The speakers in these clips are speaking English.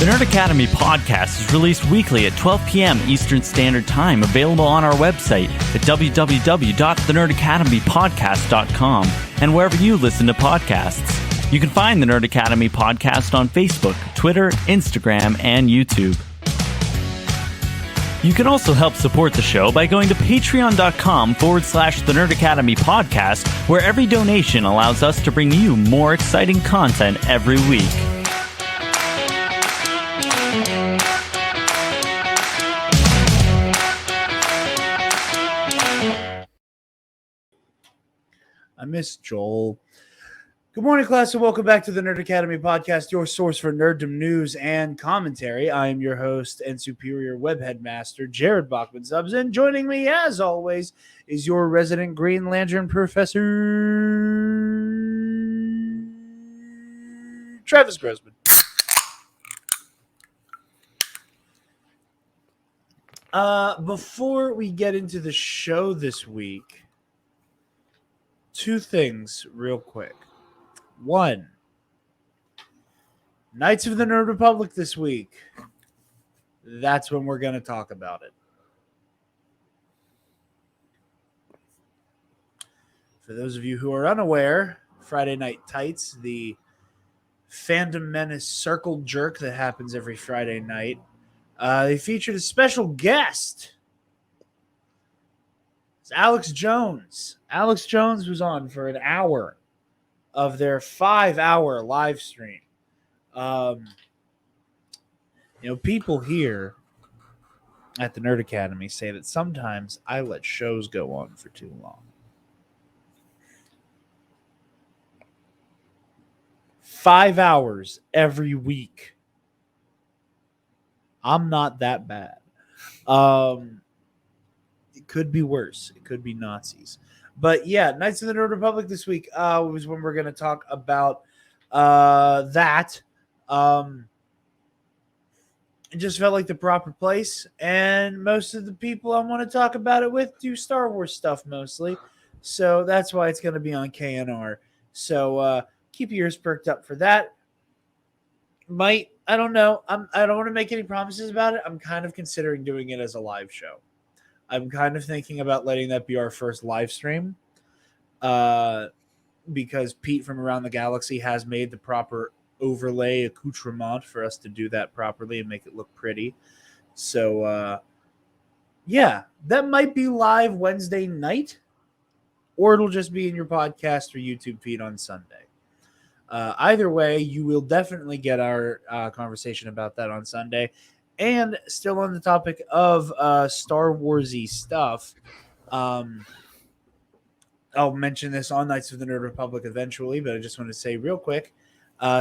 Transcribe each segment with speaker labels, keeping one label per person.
Speaker 1: The Nerd Academy podcast is released weekly at 12 p.m. Eastern Standard Time, available on our website at www.thenerdacademypodcast.com and wherever you listen to podcasts. You can find the Nerd Academy podcast on Facebook, Twitter, Instagram, and YouTube. You can also help support the show by going to patreon.com/The Nerd Academy podcast, where every donation allows us to bring you more exciting content every week.
Speaker 2: I miss Joel. Good morning, class, and welcome back to the Nerd Academy podcast, your source for nerddom news and commentary. I am your host and superior web headmaster, Jarod Bachman-Stubbs, and joining me, as always, is your resident Green Lantern professor, Travis Grossman. Before we get into the show this week, two things real quick. One, Knights of the Nerd Republic this week. That's when we're going to talk about it. For those of you who are unaware, Friday Night Tights, the Fandom Menace circle jerk that happens every Friday night, they featured a special guest. It's Alex Jones. Alex Jones was on for an hour of their 5-hour live stream. People here at the Nerd Academy say that sometimes I let shows go on for too long. 5 hours every week. I'm not that bad. It could be worse. It could be Nazis. But yeah, Knights of the Nerd Republic this week was when we're going to talk about that. It just felt like the proper place. And most of the people I want to talk about it with do Star Wars stuff mostly. So that's why it's going to be on KNR. So keep your ears perked up for that. I don't know. I don't want to make any promises about it. I'm kind of considering doing it as a live show. I'm kind of thinking about letting that be our first live stream because Pete from Around the Galaxy has made the proper overlay accoutrement for us to do that properly and make it look pretty. So, yeah, that might be live Wednesday night, or it'll just be in your podcast or YouTube feed on Sunday. Either way, you will definitely get our conversation about that on Sunday. And still on the topic of Star Wars-y stuff, I'll mention this on Knights of the Nerd Republic eventually, but I just want to say real quick,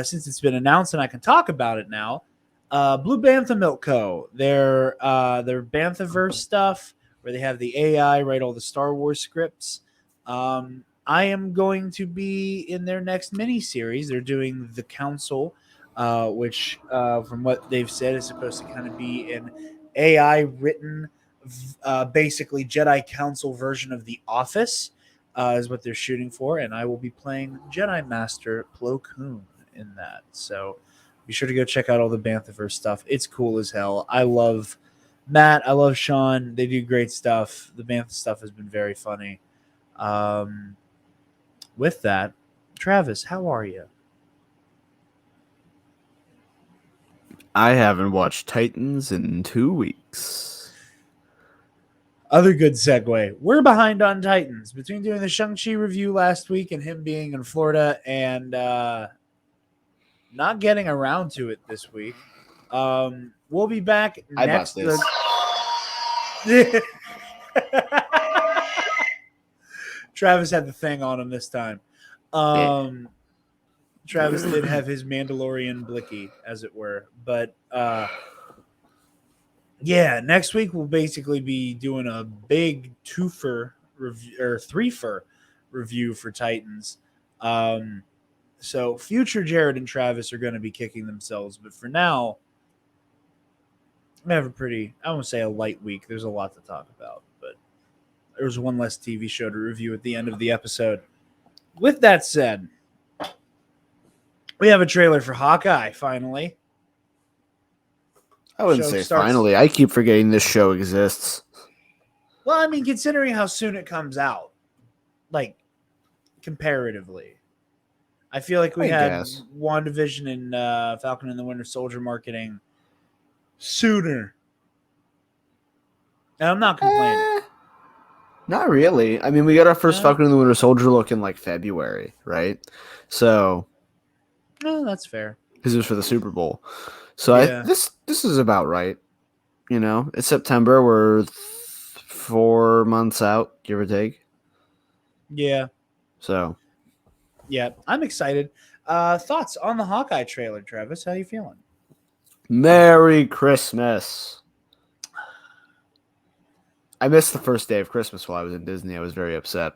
Speaker 2: since it's been announced and I can talk about it now, Blue Bantha Milk Co., their Banthaverse stuff, where they have the AI write all the Star Wars scripts, I am going to be in their next mini-series. They're doing The Council, which, from what they've said, is supposed to kind of be an AI-written, basically Jedi Council version of The Office, is what they're shooting for, and I will be playing Jedi Master Plo Koon in that. So be sure to go check out all the Banthaverse stuff. It's cool as hell. I love Matt. I love Sean. They do great stuff. The Bantha stuff has been very funny. With that, Travis, how are you?
Speaker 3: I haven't watched Titans in 2 weeks.
Speaker 2: Other good segue. We're behind on Titans. Between doing the Shang-Chi review last week and him being in Florida and not getting around to it this week, we'll be back next. Travis had the thing on him this time. Travis did have his Mandalorian blicky, as it were. But, yeah, next week we'll basically be doing a big twofer review, or threefer review for Titans. So future Jarod and Travis are going to be kicking themselves. But for now, I have I won't say a light week. There's a lot to talk about. But there's one less TV show to review at the end of the episode. With that said, we have a trailer for Hawkeye, finally.
Speaker 3: I wouldn't
Speaker 2: show
Speaker 3: say
Speaker 2: starts.
Speaker 3: finally. I keep forgetting this show exists.
Speaker 2: Well, I mean, considering how soon it comes out, like comparatively, I feel like we
Speaker 3: I
Speaker 2: had
Speaker 3: guess.
Speaker 2: WandaVision and Falcon and the Winter Soldier marketing sooner. And I'm not complaining.
Speaker 3: Not really. I mean, we got our first
Speaker 2: No?
Speaker 3: Falcon and the Winter Soldier look in like February, right? So,
Speaker 2: No, that's fair.
Speaker 3: because it was for the Super Bowl. So
Speaker 2: Yeah.
Speaker 3: this is about right. You know, it's September. We're 4 months out, give or take.
Speaker 2: Yeah.
Speaker 3: So,
Speaker 2: Yeah. I'm excited. Thoughts on the Hawkeye trailer, Travis? How you feeling?
Speaker 3: Merry Christmas. I missed the first day of Christmas while I was in Disney. I was very upset.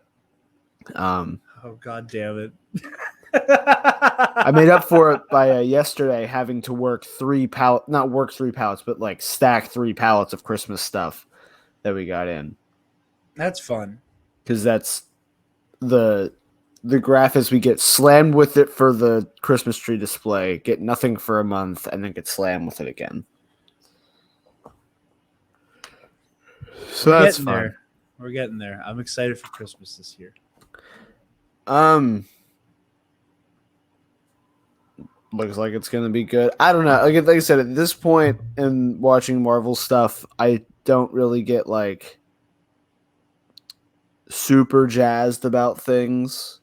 Speaker 2: Oh, God damn it.
Speaker 3: I made up for it by yesterday having to work not work 3 pallets, but like stack 3 pallets of Christmas stuff that we got in.
Speaker 2: That's fun.
Speaker 3: Because that's the graph is we get slammed with it for the Christmas tree display, get nothing for a month, and then get slammed with it again. So
Speaker 2: We're
Speaker 3: that's
Speaker 2: getting
Speaker 3: fun.
Speaker 2: there. We're getting there. I'm excited for Christmas this year.
Speaker 3: Looks like it's gonna be good. I don't know. Like I said, at this point in watching Marvel stuff, I don't really get like super jazzed about things.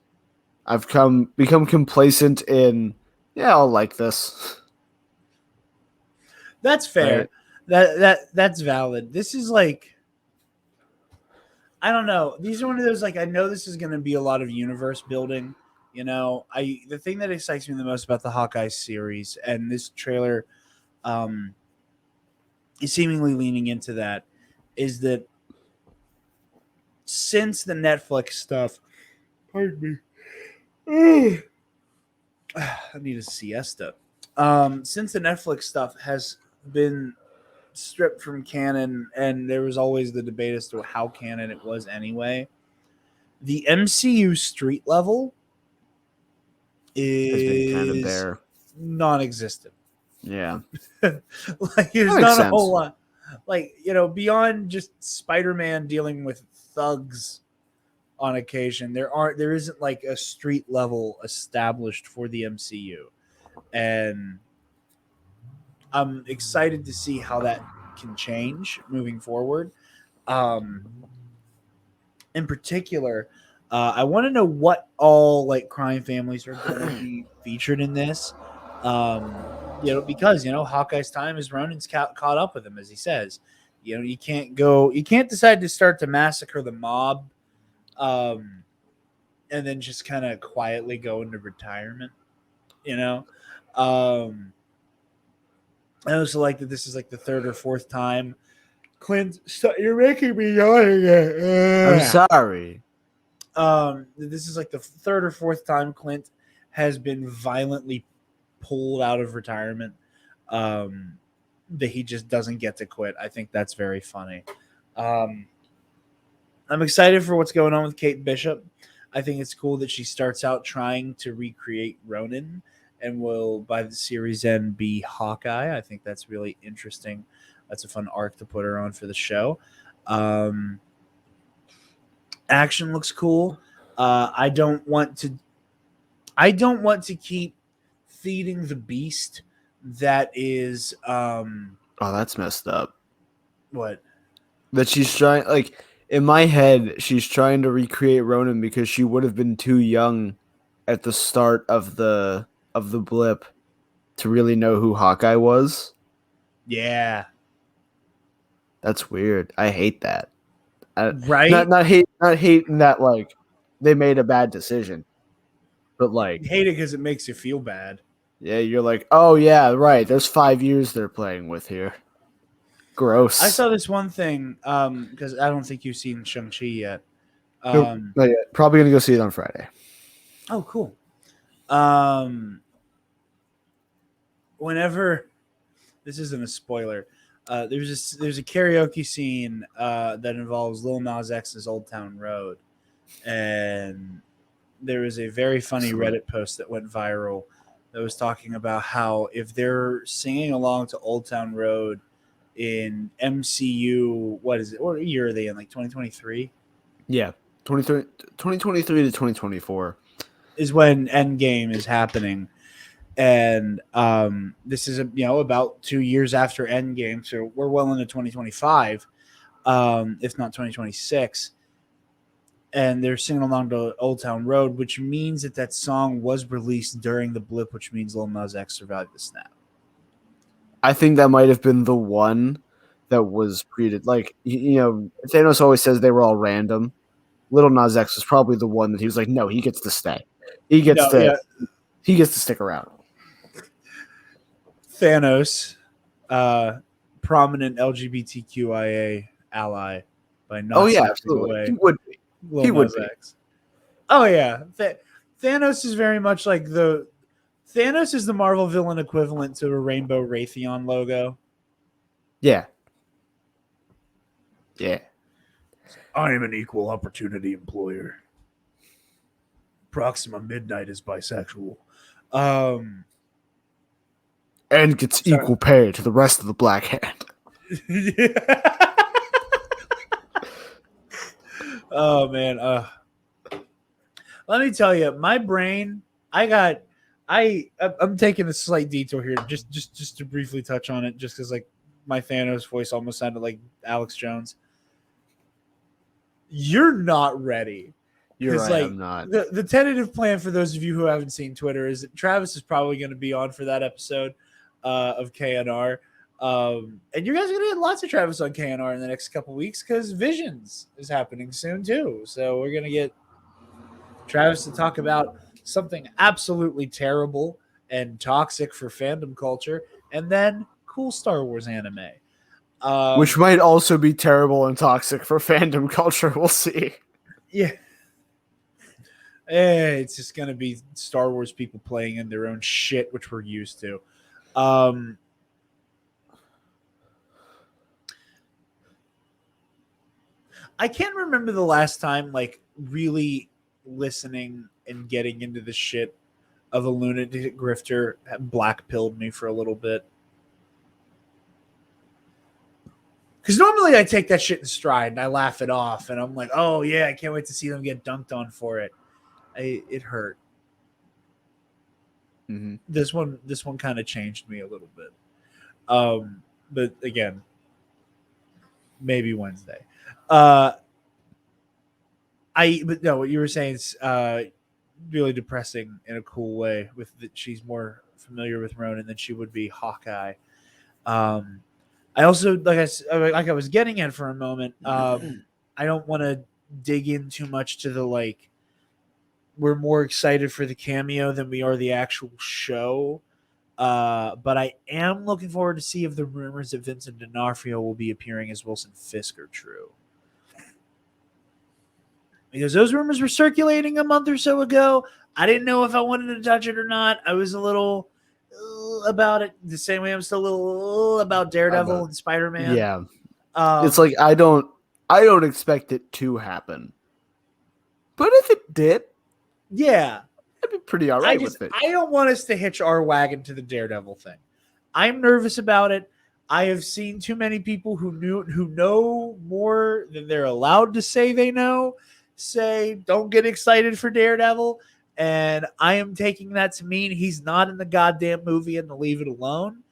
Speaker 3: I've become complacent in, yeah, I'll like this.
Speaker 2: That's fair.
Speaker 3: Right.
Speaker 2: That's valid. This is like, I don't know. These are one of those, like, I know this is going to be a lot of universe building. You know, the thing that excites me the most about the Hawkeye series and this trailer is seemingly leaning into that, is that since the Netflix stuff, pardon me, I need a siesta. Since the Netflix stuff has been stripped from canon, and there was always the debate as to how canon it was anyway, the MCU street level
Speaker 3: Has been kind of
Speaker 2: is
Speaker 3: bare.
Speaker 2: non-existent.
Speaker 3: Yeah.
Speaker 2: Like, there's
Speaker 3: That makes
Speaker 2: not a
Speaker 3: sense.
Speaker 2: whole lot. Like, you know, beyond just Spider-Man dealing with thugs on occasion, there isn't like a street level established for the MCU. And I'm excited to see how that can change moving forward. In particular, I want to know what all like crime families are going to be featured in this. You know, because Hawkeye's time is Ronan's caught up with him, as he says. You know, you can't decide to start to massacre the mob, and then just kind of quietly go into retirement. You know, I also like that this is like the third or fourth time. Clint, you're making me yawn again.
Speaker 3: I'm sorry.
Speaker 2: This is like the third or fourth time Clint has been violently pulled out of retirement. That he just doesn't get to quit. I think that's very funny. I'm excited for what's going on with Kate Bishop. I think it's cool that she starts out trying to recreate Ronin and will, by the series end, be Hawkeye. I think that's really interesting. That's a fun arc to put her on for the show. Action looks cool. I don't want to keep feeding the beast that is
Speaker 3: Oh, that's messed up.
Speaker 2: what?
Speaker 3: That she's trying, like, in my head, she's trying to recreate Ronan because she would have been too young at the start of the blip to really know who Hawkeye was.
Speaker 2: Yeah.
Speaker 3: That's weird. I hate that.
Speaker 2: Right?
Speaker 3: Not hating that like they made a bad decision, but like,
Speaker 2: You hate it because it makes you feel bad.
Speaker 3: yeah, you're like, oh yeah, right. There's 5 years they're playing with here. Gross.
Speaker 2: I saw this one thing because I don't think you've seen Shang-Chi yet.
Speaker 3: Nope, not yet. Probably gonna go see it on Friday.
Speaker 2: Oh, cool. Whenever this isn't a spoiler, there's a karaoke scene that involves Lil Nas X's Old Town Road, and there was a very funny Reddit post that went viral that was talking about how if they're singing along to Old Town Road in MCU. What is it? What year are they in? Like 2023
Speaker 3: Yeah, 2023 to 2024.
Speaker 2: is when Endgame is happening, and this is about 2 years after Endgame, so we're well into 2025, if not 2026. And they're singing along to Old Town Road, which means that song was released during the blip, which means Lil Nas X survived the snap.
Speaker 3: I think that might have been the one that was created. Like, Thanos always says they were all random. Little Nas X was probably the one that he was like, no, he gets to stay. He gets to stick around.
Speaker 2: Thanos, prominent LGBTQIA ally, by not
Speaker 3: Absolutely.
Speaker 2: away.
Speaker 3: He would be.
Speaker 2: Lil Nas X. Oh yeah, Thanos is very much like Thanos is the Marvel villain equivalent to a rainbow Raytheon logo.
Speaker 3: Yeah. Yeah.
Speaker 2: I am an equal opportunity employer. Proxima Midnight is bisexual.
Speaker 3: And gets equal pay to the rest of the Black Hand.
Speaker 2: Oh man. Let me tell you, my brain, I'm taking a slight detour here just to briefly touch on it, just because like my Thanos voice almost sounded like Alex Jones. You're not ready.
Speaker 3: You're right,
Speaker 2: like,
Speaker 3: I'm not.
Speaker 2: The tentative plan, for those of you who haven't seen Twitter, is that Travis is probably going to be on for that episode of KNR. And you guys are going to get lots of Travis on KNR in the next couple weeks because Visions is happening soon too. So we're going to get Travis to talk about something absolutely terrible and toxic for fandom culture, and then cool Star Wars anime.
Speaker 3: Which might also be terrible and toxic for fandom culture. We'll see.
Speaker 2: Yeah. It's just going to be Star Wars people playing in their own shit, which we're used to. I can't remember the last time, like, really listening and getting into the shit of a lunatic grifter black-pilled me for a little bit. Because normally I take that shit in stride and I laugh it off, and I'm like, oh, yeah, I can't wait to see them get dunked on for it. It hurt.
Speaker 3: Mm-hmm.
Speaker 2: This one kind of changed me a little bit. But again, maybe Wednesday. But no, what you were saying is really depressing in a cool way. With that, she's more familiar with Ronan than she would be Hawkeye. I also, like I was getting at for a moment, I don't want to dig in too much to the like. We're more excited for the cameo than we are the actual show. But I am looking forward to see if the rumors that Vincent D'Onofrio will be appearing as Wilson Fisk are true. Because those rumors were circulating a month or so ago. I didn't know if I wanted to touch it or not. I was a little about it the same way I'm still a little about Daredevil and Spider-Man.
Speaker 3: Yeah. It's like I don't expect it to happen. But if it did,
Speaker 2: yeah,
Speaker 3: I'd be pretty all right with it.
Speaker 2: I don't want us to hitch our wagon to the Daredevil thing. I'm nervous about it. I have seen too many people who know more than they're allowed to say they know, say don't get excited for Daredevil, and I am taking that to mean he's not in the goddamn movie and to leave it alone.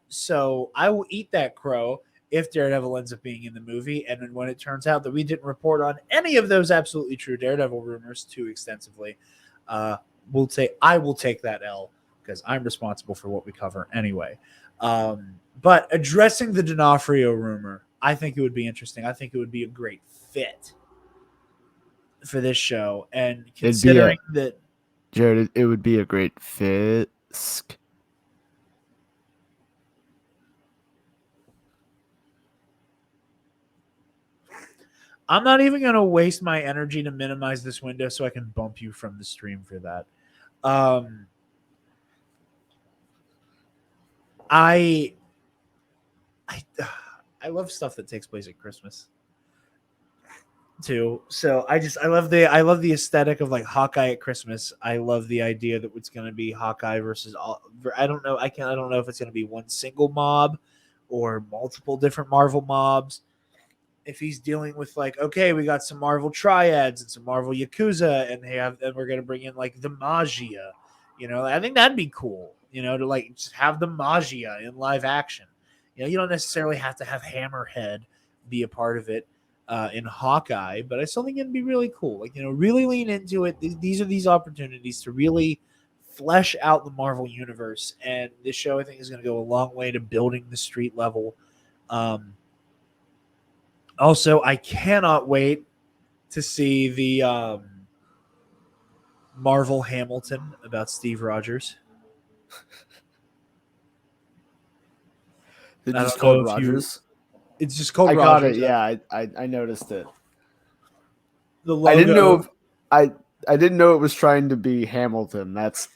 Speaker 2: So I will eat that crow if Daredevil ends up being in the movie, and then when it turns out that we didn't report on any of those absolutely true Daredevil rumors too extensively, I will take that L because I'm responsible for what we cover anyway. But addressing the D'Onofrio rumor, I think it would be interesting. I think it would be a great fit for this show, and considering that,
Speaker 3: Jared, it would be a great Fisk.
Speaker 2: I'm not even going to waste my energy to minimize this window so I can bump you from the stream for that. I love stuff that takes place at Christmas too. So I love the aesthetic of like Hawkeye at Christmas. I love the idea that it's going to be Hawkeye versus all. I don't know. I don't know if it's going to be one single mob or multiple different Marvel mobs. If he's dealing with like, okay, we got some Marvel triads and some Marvel Yakuza, and we're gonna bring in like the Magia, I think that'd be cool, to like just have the Magia in live action. You don't necessarily have to have Hammerhead be a part of it in Hawkeye, but I still think it'd be really cool. Like, really lean into it. These are these opportunities to really flesh out the Marvel universe, and this show I think is going to go a long way to building the street level. Also, I cannot wait to see the Marvel Hamilton about Steve Rogers.
Speaker 3: It's
Speaker 2: I
Speaker 3: just
Speaker 2: don't know
Speaker 3: called
Speaker 2: if
Speaker 3: Rogers.
Speaker 2: It's just called
Speaker 3: I
Speaker 2: Rogers.
Speaker 3: got it. Yeah, I noticed it.
Speaker 2: The logo.
Speaker 3: I didn't know if I didn't know it was trying to be Hamilton. That's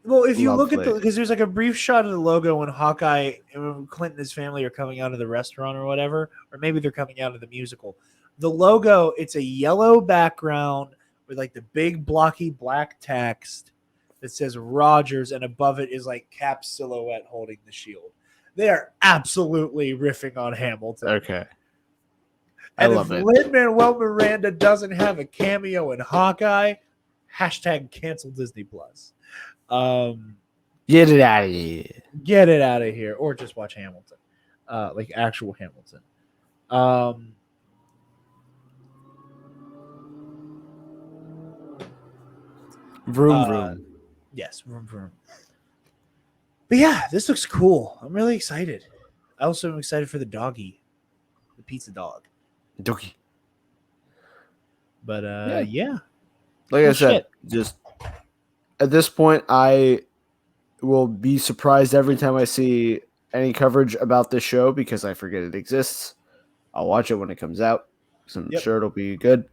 Speaker 2: Well, if you look at
Speaker 3: lovely.
Speaker 2: because there's like a brief shot of the logo when Hawkeye and when Clint and his family are coming out of the restaurant or whatever, or maybe they're coming out of the musical. The logo, it's a yellow background with like the big blocky black text that says Rogers, and above it is like Cap's silhouette holding the shield. They are absolutely riffing on Hamilton.
Speaker 3: Okay.
Speaker 2: And
Speaker 3: love
Speaker 2: if
Speaker 3: it.
Speaker 2: Lin-Manuel Miranda doesn't have a cameo in Hawkeye, hashtag cancel Disney Plus.
Speaker 3: Get it out of here.
Speaker 2: Get it out of here, or just watch Hamilton, like actual Hamilton.
Speaker 3: Vroom vroom.
Speaker 2: Yes, vroom, vroom. But yeah, this looks cool. I'm really excited. I also am excited for the doggy, the pizza dog.
Speaker 3: Doki.
Speaker 2: But yeah.
Speaker 3: Like
Speaker 2: Cool
Speaker 3: I said,
Speaker 2: shit.
Speaker 3: just at this point, I will be surprised every time I see any coverage about this show because I forget it exists. I'll watch it when it comes out. So I'm sure it'll be good.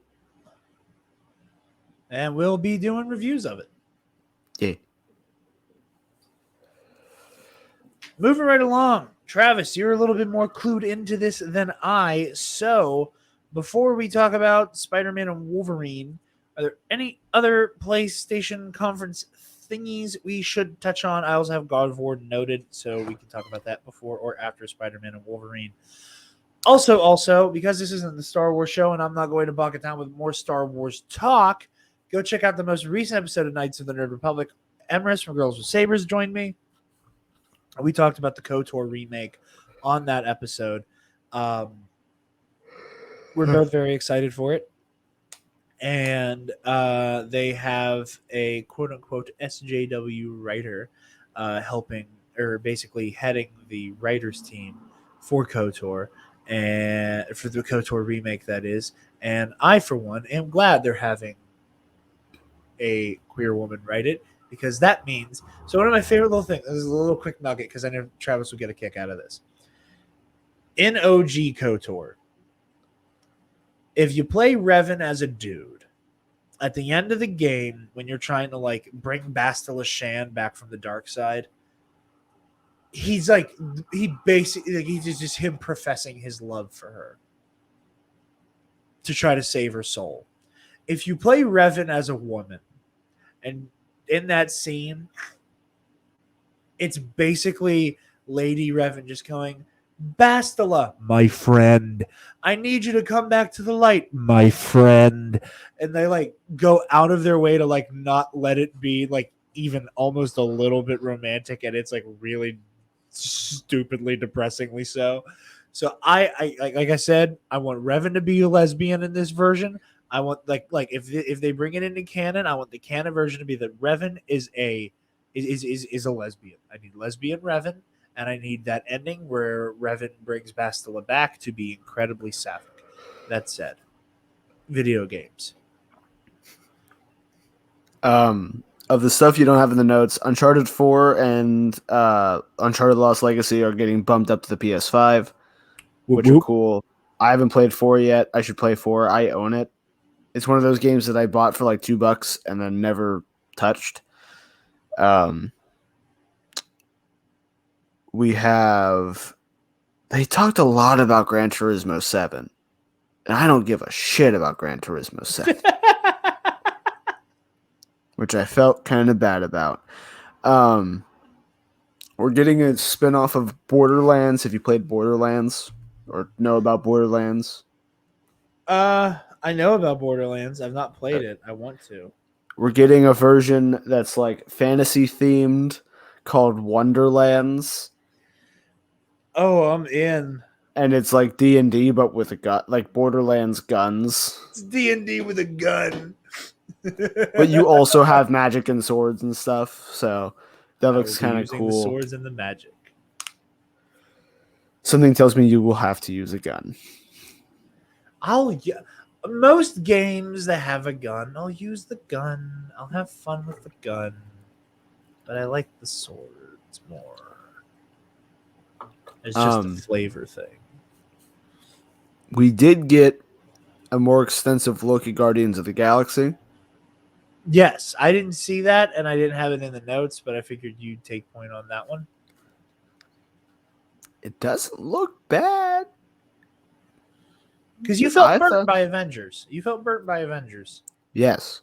Speaker 2: And we'll be doing reviews of it.
Speaker 3: Yeah.
Speaker 2: Moving right along. Travis, you're a little bit more clued into this than I. So before we talk about Spider-Man and Wolverine, are there any other PlayStation conference thingies we should touch on? I also have God of War noted, so we can talk about that before or after Spider-Man and Wolverine. Also, because this isn't the Star Wars show and I'm not going to bog it down with more Star Wars talk, go check out the most recent episode of Knights of the Nerd Republic. Emrys from Girls with Sabers joined me. We talked about the KOTOR remake on that episode. We're both very excited for it. And they have a quote-unquote SJW writer helping, or basically heading the writers team for KOTOR, and for the KOTOR remake, that is. And I, for one, am glad they're having a queer woman write it, because that means, so one of my favorite little things, this is a little quick nugget because I know Travis will get a kick out of this. In OG KOTOR, if you play Revan as a dude, at the end of the game, when you're trying to like bring Bastila Shan back from the dark side, he's like, he basically, like, he's just him professing his love for her to try to save her soul. If you play Revan as a woman, and in that scene, it's basically Lady Revan just going, Bastila, my friend, I need you to come back to the light, my friend. And they like go out of their way to like not let it be like even almost a little bit romantic, and it's like really stupidly depressingly so. So I like I said, I want Revan to be a lesbian in this version. I want like if they bring it into canon, I want the canon version to be that Revan is a lesbian. I need lesbian Revan, and I need that ending where Revan brings Bastila back to be incredibly sapphic. That said, video games.
Speaker 3: Of the stuff you don't have in the notes, Uncharted 4 and Uncharted Lost Legacy are getting bumped up to the PS5, which are cool. I haven't played 4 yet. I should play 4. I own it. It's one of those games that I bought for like $2 and then never touched. They talked a lot about Gran Turismo 7, and I don't give a shit about Gran Turismo 7, which I felt kind of bad about. We're getting a spin-off of Borderlands. Have you played Borderlands or know about Borderlands?
Speaker 2: I know about Borderlands. I've not played it. I want to.
Speaker 3: We're getting a version that's like fantasy themed called Wonderlands,
Speaker 2: Oh, I'm in.
Speaker 3: and it's like D&D but with a gun, like Borderlands guns.
Speaker 2: It's D&D with a gun.
Speaker 3: But you also have magic and swords and stuff, so that
Speaker 2: I will
Speaker 3: looks
Speaker 2: be
Speaker 3: kind of
Speaker 2: using the
Speaker 3: cool.
Speaker 2: swords and the magic.
Speaker 3: Something tells me you will have to use a gun.
Speaker 2: Most games that have a gun, I'll use the gun. I'll have fun with the gun. But I like the swords more. It's just a flavor thing.
Speaker 3: We did get a more extensive look at Guardians of the Galaxy.
Speaker 2: Yes, I didn't see that, and I didn't have it in the notes, but I figured you'd take point on that one.
Speaker 3: It doesn't look bad.
Speaker 2: Because you felt burnt by Avengers. You felt burnt by Avengers.
Speaker 3: Yes.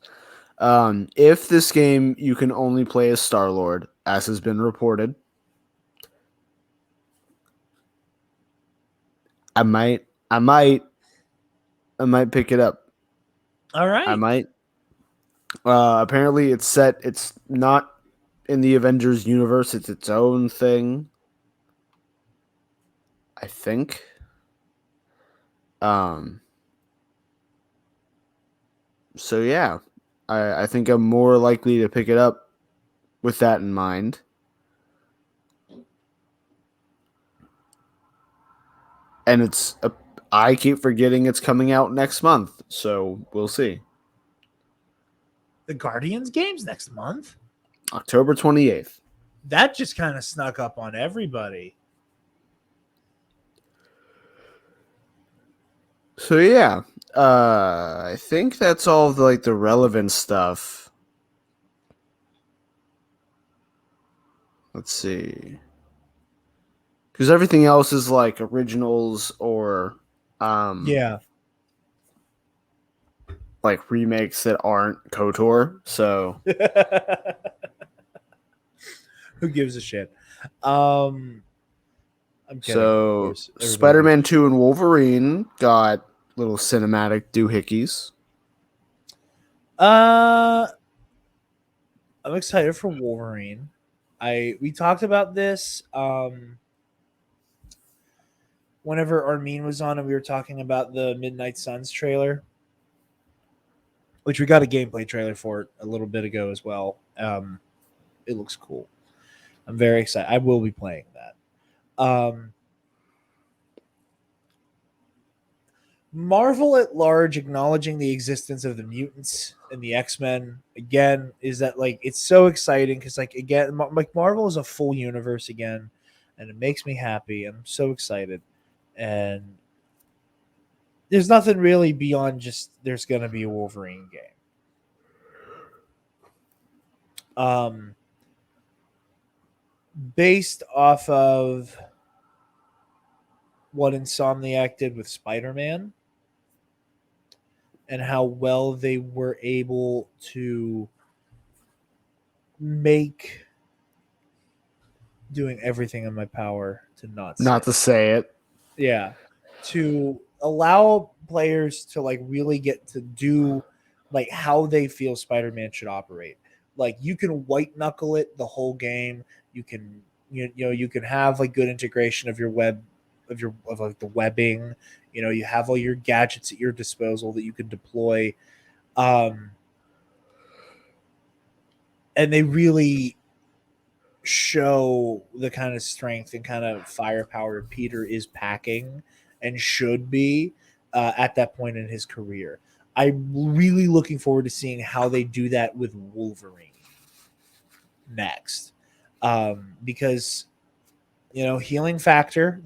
Speaker 3: If this game you can only play as Star-Lord, as has been reported, I might pick it up.
Speaker 2: All right.
Speaker 3: I might. Apparently it's not in the Avengers universe, it's its own thing. I think. So yeah, I think I'm more likely to pick it up with that in mind. And I keep forgetting it's coming out next month, so we'll see.
Speaker 2: The Guardians game's next month?
Speaker 3: October 28th.
Speaker 2: That just kind of snuck up on everybody.
Speaker 3: So yeah, I think that's all the relevant stuff. Let's see. Because everything else is like originals or like remakes that aren't KOTOR. So
Speaker 2: who gives a shit? I'm kidding.
Speaker 3: So Spider-Man 2 and Wolverine got little cinematic doohickeys.
Speaker 2: I'm excited for Wolverine. We talked about this whenever Armin was on and we were talking about the Midnight Suns trailer, which we got a gameplay trailer for a little bit ago as well. It looks cool. I'm very excited. I will be playing that. Marvel at large acknowledging the existence of the mutants and the X-Men again is that like it's so exciting because like again like Marvel is a full universe again, and it makes me happy. I'm so excited, and there's nothing really beyond just there's gonna be a Wolverine game. Based off of what Insomniac did with Spider-Man and how well they were able to make doing everything in my power to not
Speaker 3: say it.
Speaker 2: Yeah. To allow players to like really get to do like how they feel Spider-Man should operate. Like you can white knuckle it the whole game. You can you can have like good integration of your web of like the webbing. You have all your gadgets at your disposal that you can deploy. And they really show the kind of strength and kind of firepower Peter is packing and should be at that point in his career. I'm really looking forward to seeing how they do that with Wolverine next. Because healing factor,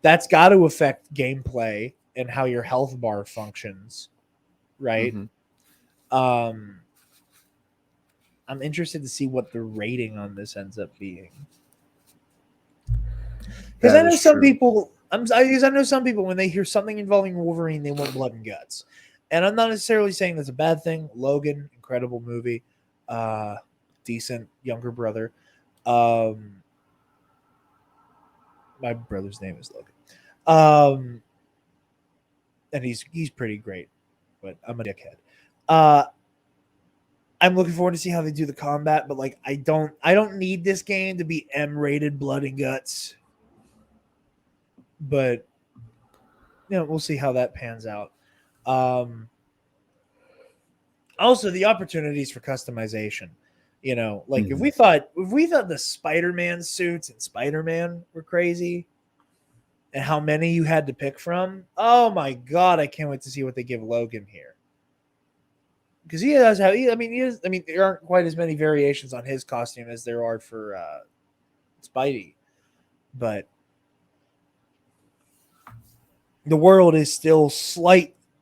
Speaker 2: that's got to affect gameplay and how your health bar functions, right? Mm-hmm. I'm interested to see what the rating on this ends up being. Because I know some people when they hear something involving Wolverine, they want blood and guts. And I'm not necessarily saying that's a bad thing. Logan, incredible movie. Decent younger brother. My brother's name is Logan. And he's pretty great, but I'm a dickhead. I'm looking forward to see how they do the combat, but like I don't need this game to be M-rated blood and guts. But we'll see how that pans out. Also the opportunities for customization. If we thought the Spider-Man suits in Spider-Man were crazy and how many you had to pick from, oh my god, I can't wait to see what they give Logan here. Because he does have, there aren't quite as many variations on his costume as there are for Spidey, but the world is still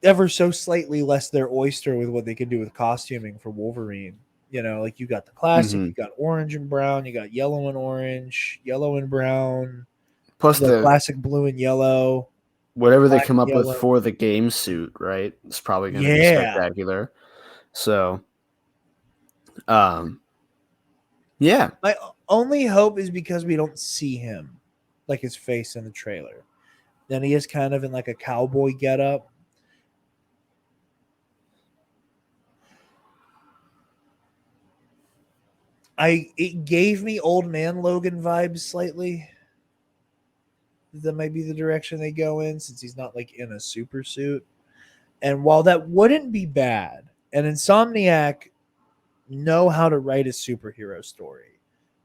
Speaker 2: ever so slightly less their oyster with what they can do with costuming for Wolverine. Like you got the classic, you got orange and brown, you got yellow and orange, yellow and brown,
Speaker 3: plus
Speaker 2: the classic blue and yellow.
Speaker 3: Whatever they come up with for the game suit, right? It's probably going to be spectacular. So, yeah.
Speaker 2: My only hope is because we don't see him, like his face in the trailer. Then he is kind of in like a cowboy getup. It gave me Old Man Logan vibes slightly. That might be the direction they go in, since he's not like in a super suit. And while that wouldn't be bad, and Insomniac know how to write a superhero story,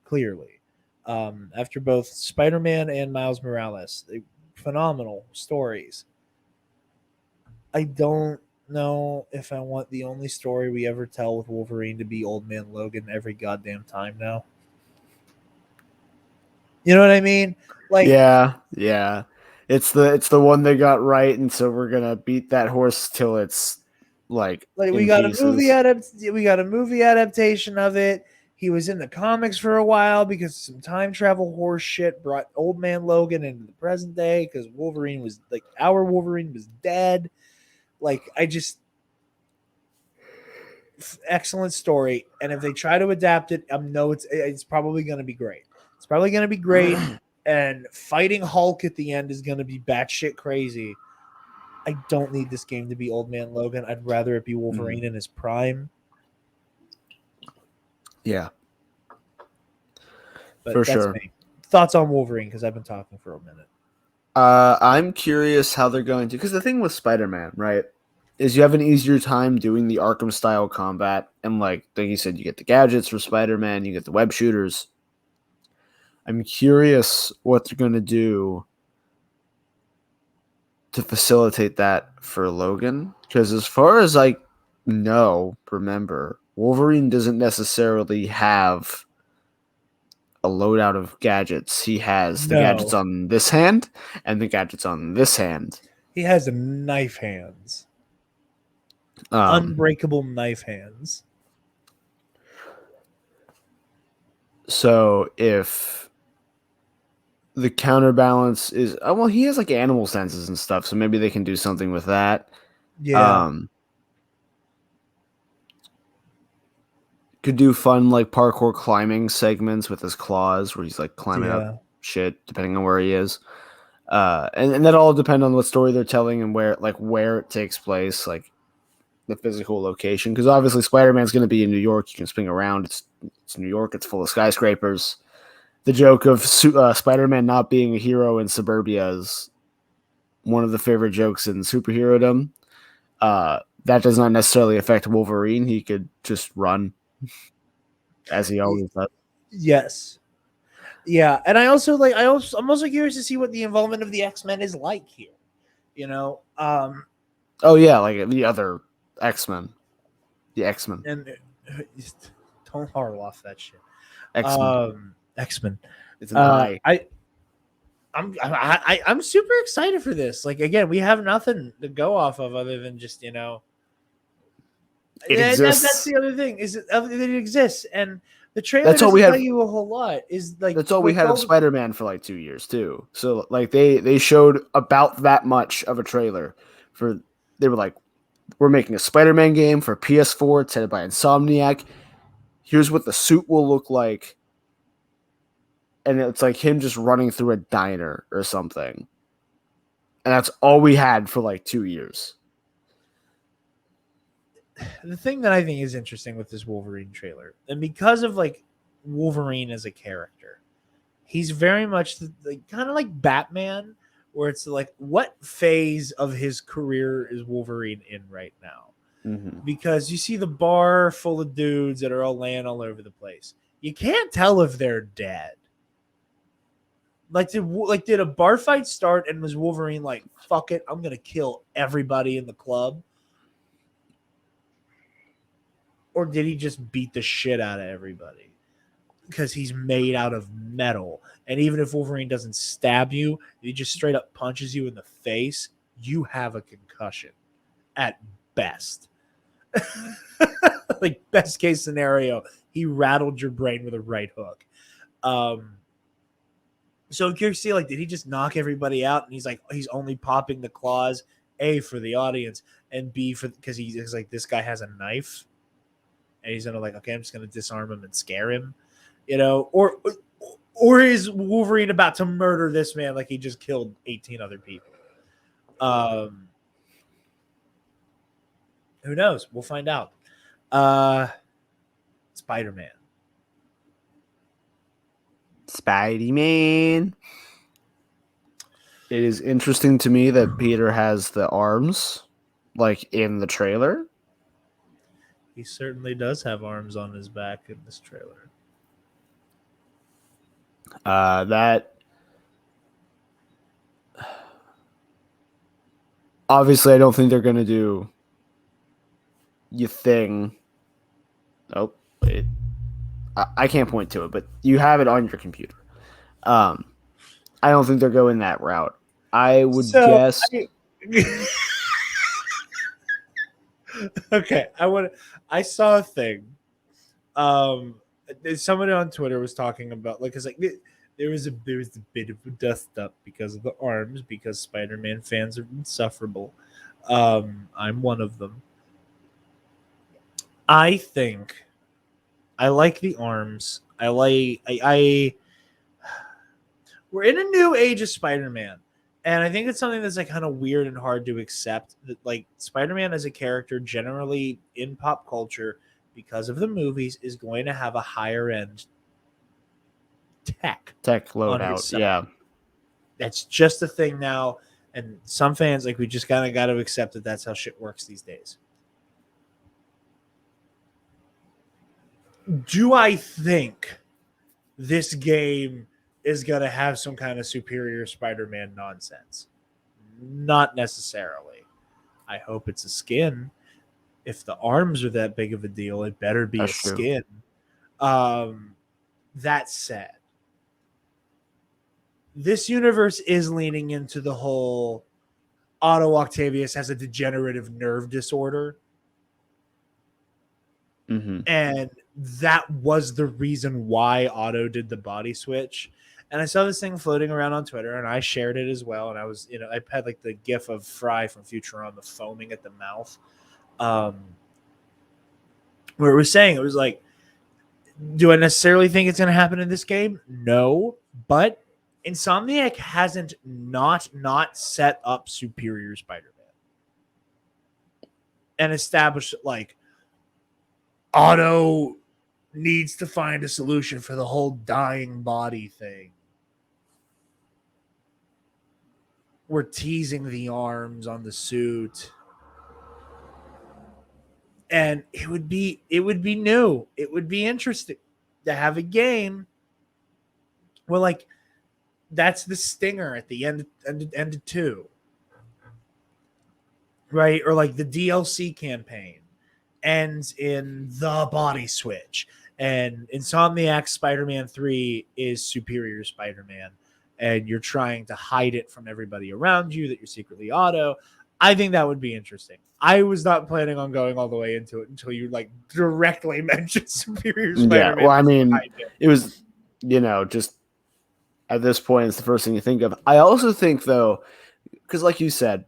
Speaker 2: clearly. After both Spider-Man and Miles Morales, phenomenal stories. I don't know if I want the only story we ever tell with Wolverine to be Old Man Logan every goddamn time now. You know what I mean? Like,
Speaker 3: yeah. It's the one they got right, and so we're gonna beat that horse till it's like
Speaker 2: we got pieces. We got a movie adaptation of it. He was in the comics for a while because some time travel horse shit brought Old Man Logan into the present day because Wolverine was like our Wolverine was dead. Like excellent story, and if they try to adapt it, it's probably going to be great. It's probably going to be great, and fighting Hulk at the end is going to be batshit crazy. I don't need this game to be Old Man Logan. I'd rather it be Wolverine in his prime.
Speaker 3: Yeah,
Speaker 2: but
Speaker 3: for
Speaker 2: that's
Speaker 3: sure.
Speaker 2: Me. Thoughts on Wolverine, because I've been talking for a minute.
Speaker 3: I'm curious how they're going to, because the thing with Spider-Man, right, is you have an easier time doing the Arkham style combat, and like you said, you get the gadgets for Spider-Man, you get the web shooters. I'm curious what they're going to do to facilitate that for Logan, because as far as I remember, Wolverine doesn't necessarily have a loadout of gadgets. He has the gadgets on this hand and the gadgets on this hand.
Speaker 2: He has knife hands. Unbreakable knife hands.
Speaker 3: So if the counterbalance is he has like animal senses and stuff, so maybe they can do something with that.
Speaker 2: Yeah.
Speaker 3: Could do fun like parkour climbing segments with his claws where he's like climbing up shit depending on where he is. And that all depend on what story they're telling and where it takes place, like the physical location. Because obviously Spider-Man's going to be in New York. You can swing around. It's New York. It's full of skyscrapers. The joke of Spider-Man not being a hero in suburbia is one of the favorite jokes in superhero-dom. That does not necessarily affect Wolverine. He could just run as he always does.
Speaker 2: Yes. Yeah, and I'm also curious to see what the involvement of the X-Men is like here.
Speaker 3: Oh yeah, like the other X-Men. The X-Men.
Speaker 2: And don't harl off that shit.
Speaker 3: X-Men.
Speaker 2: X-Men.
Speaker 3: It's an I.
Speaker 2: I'm super excited for this. Like, again, we have nothing to go off of other than just
Speaker 3: it exists.
Speaker 2: That's the other thing is that it exists, and the trailer doesn't tell you a whole lot. Is like
Speaker 3: that's all we had of Spider-Man for like 2 years too. So like they showed about that much of a trailer they were like, we're making a Spider-Man game for PS4. It's headed by Insomniac. Here's what the suit will look like. and it's like him just running through a diner or something. And that's all we had for like 2 years.
Speaker 2: The thing that I think is interesting with this Wolverine trailer, and because of like Wolverine as a character, he's very much kind of like Batman, where it's like, what phase of his career is Wolverine in right now?
Speaker 3: Mm-hmm.
Speaker 2: Because you see the bar full of dudes that are all laying all over the place. You can't tell if they're dead. Did a bar fight start and was Wolverine like, fuck it, I'm gonna kill everybody in the club? Or did he just beat the shit out of everybody? Because he's made out of metal. And even if Wolverine doesn't stab you, he just straight up punches you in the face, you have a concussion at best. Like, best case scenario, he rattled your brain with a right hook. So I'm curious to see, like, did he just knock everybody out? And he's only popping the claws, A, for the audience, and B, because he's like, this guy has a knife. And he's gonna like, okay, I'm just gonna disarm him and scare him, or is Wolverine about to murder this man like he just killed 18 other people? Who knows? We'll find out. Spider-Man.
Speaker 3: Spidey-Man. It is interesting to me that Peter has the arms, like in the trailer.
Speaker 2: He certainly does have arms on his back in this trailer.
Speaker 3: That obviously, I don't think they're gonna do your thing. Oh, wait. I can't point to it, but you have it on your computer. I don't think they're going that route. I would guess.
Speaker 2: Okay, I saw a thing. Somebody on Twitter was talking about, like, cause like there was a bit of a dust up because of the arms, because Spider-Man fans are insufferable. I'm one of them. I think I like the arms. We're in a new age of Spider-Man. And I think it's something that's like kind of weird and hard to accept, that like Spider-Man as a character generally in pop culture, because of the movies, is going to have a higher end tech
Speaker 3: loadout. Yeah.
Speaker 2: That's just a thing now. And some fans, like, we just kind of got to accept that that's how shit works these days. Do I think this game is going to have some kind of superior Spider-Man nonsense? Not necessarily. I hope it's a skin. If the arms are that big of a deal, it better be
Speaker 3: That's
Speaker 2: a
Speaker 3: true.
Speaker 2: skin. That said, this universe is leaning into the whole Otto Octavius has a degenerative nerve disorder.
Speaker 3: Mm-hmm.
Speaker 2: And that was the reason why Otto did the body switch. And I saw this thing floating around on Twitter, and I shared it as well. And I was, I had like the gif of Fry from Futurama foaming at the mouth. Where it was saying, it was like, do I necessarily think it's going to happen in this game? No. But Insomniac hasn't not set up superior Spider-Man and established like Otto needs to find a solution for the whole dying body thing. We're teasing the arms on the suit. And it would be new. It would be interesting to have a game where, like, that's the stinger at the end of 2. Right? Or like the DLC campaign ends in the body switch. And Insomniac Spider-Man 3 is superior Spider-Man. And you're trying to hide it from everybody around you that you're secretly Otto. I think that would be interesting. I was not planning on going all the way into it until you like directly mentioned superior Spider-Man.
Speaker 3: Yeah, well, I mean, it was, just at this point, it's the first thing you think of. I also think, though, because like you said,